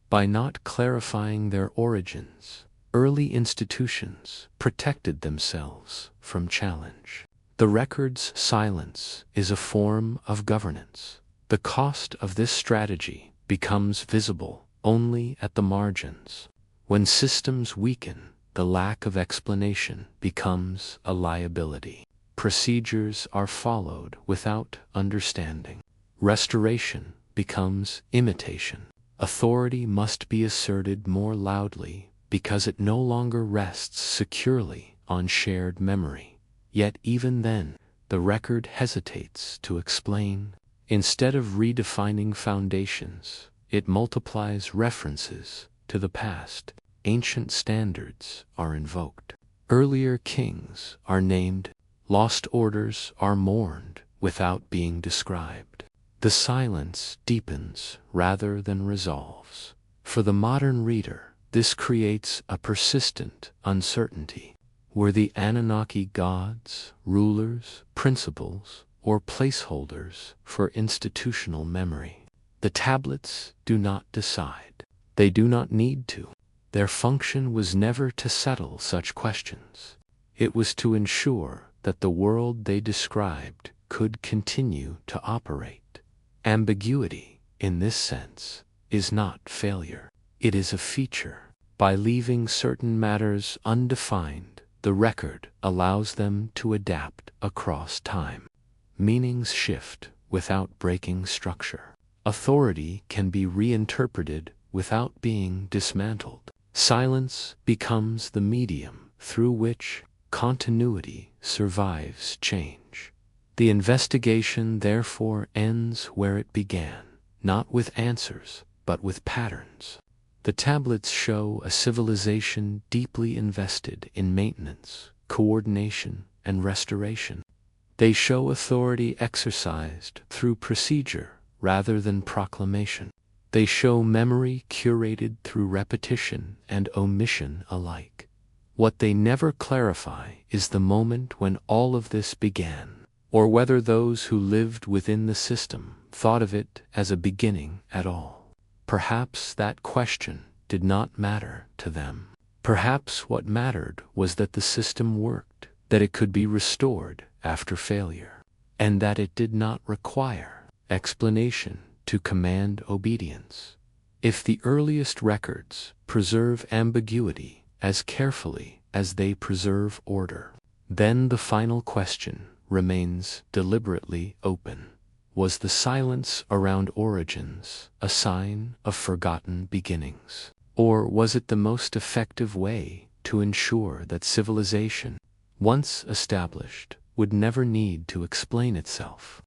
By not clarifying their origins, early institutions protected themselves from challenge. The record's silence is a form of governance. The cost of this strategy becomes visible only at the margins. When systems weaken, the lack of explanation becomes a liability. Procedures are followed without understanding. Restoration becomes imitation. Authority must be asserted more loudly because it no longer rests securely on shared memory. Yet even then, the record hesitates to explain. Instead of redefining foundations, it multiplies references to the past. Ancient standards are invoked. Earlier kings are named. Lost orders are mourned without being described. The silence deepens rather than resolves. For the modern reader, this creates a persistent uncertainty. Were the Anunnaki gods, rulers, principles, or placeholders for institutional memory? The tablets do not decide. They do not need to. Their function was never to settle such questions. It was to ensure that the world they described could continue to operate. Ambiguity, in this sense, is not failure. It is a feature. By leaving certain matters undefined, the record allows them to adapt across time. Meanings shift without breaking structure. Authority can be reinterpreted without being dismantled. Silence becomes the medium through which continuity survives change. The investigation therefore ends where it began, not with answers, but with patterns. The tablets show a civilization deeply invested in maintenance, coordination, and restoration. They show authority exercised through procedure rather than proclamation. They show memory curated through repetition and omission alike. What they never clarify is the moment when all of this began, or whether those who lived within the system thought of it as a beginning at all. Perhaps that question did not matter to them. Perhaps what mattered was that the system worked, that it could be restored after failure, and that it did not require explanation to command obedience. If the earliest records preserve ambiguity as carefully as they preserve order, then the final question remains deliberately open. Was the silence around origins a sign of forgotten beginnings? Or was it the most effective way to ensure that civilization, once established, would never need to explain itself?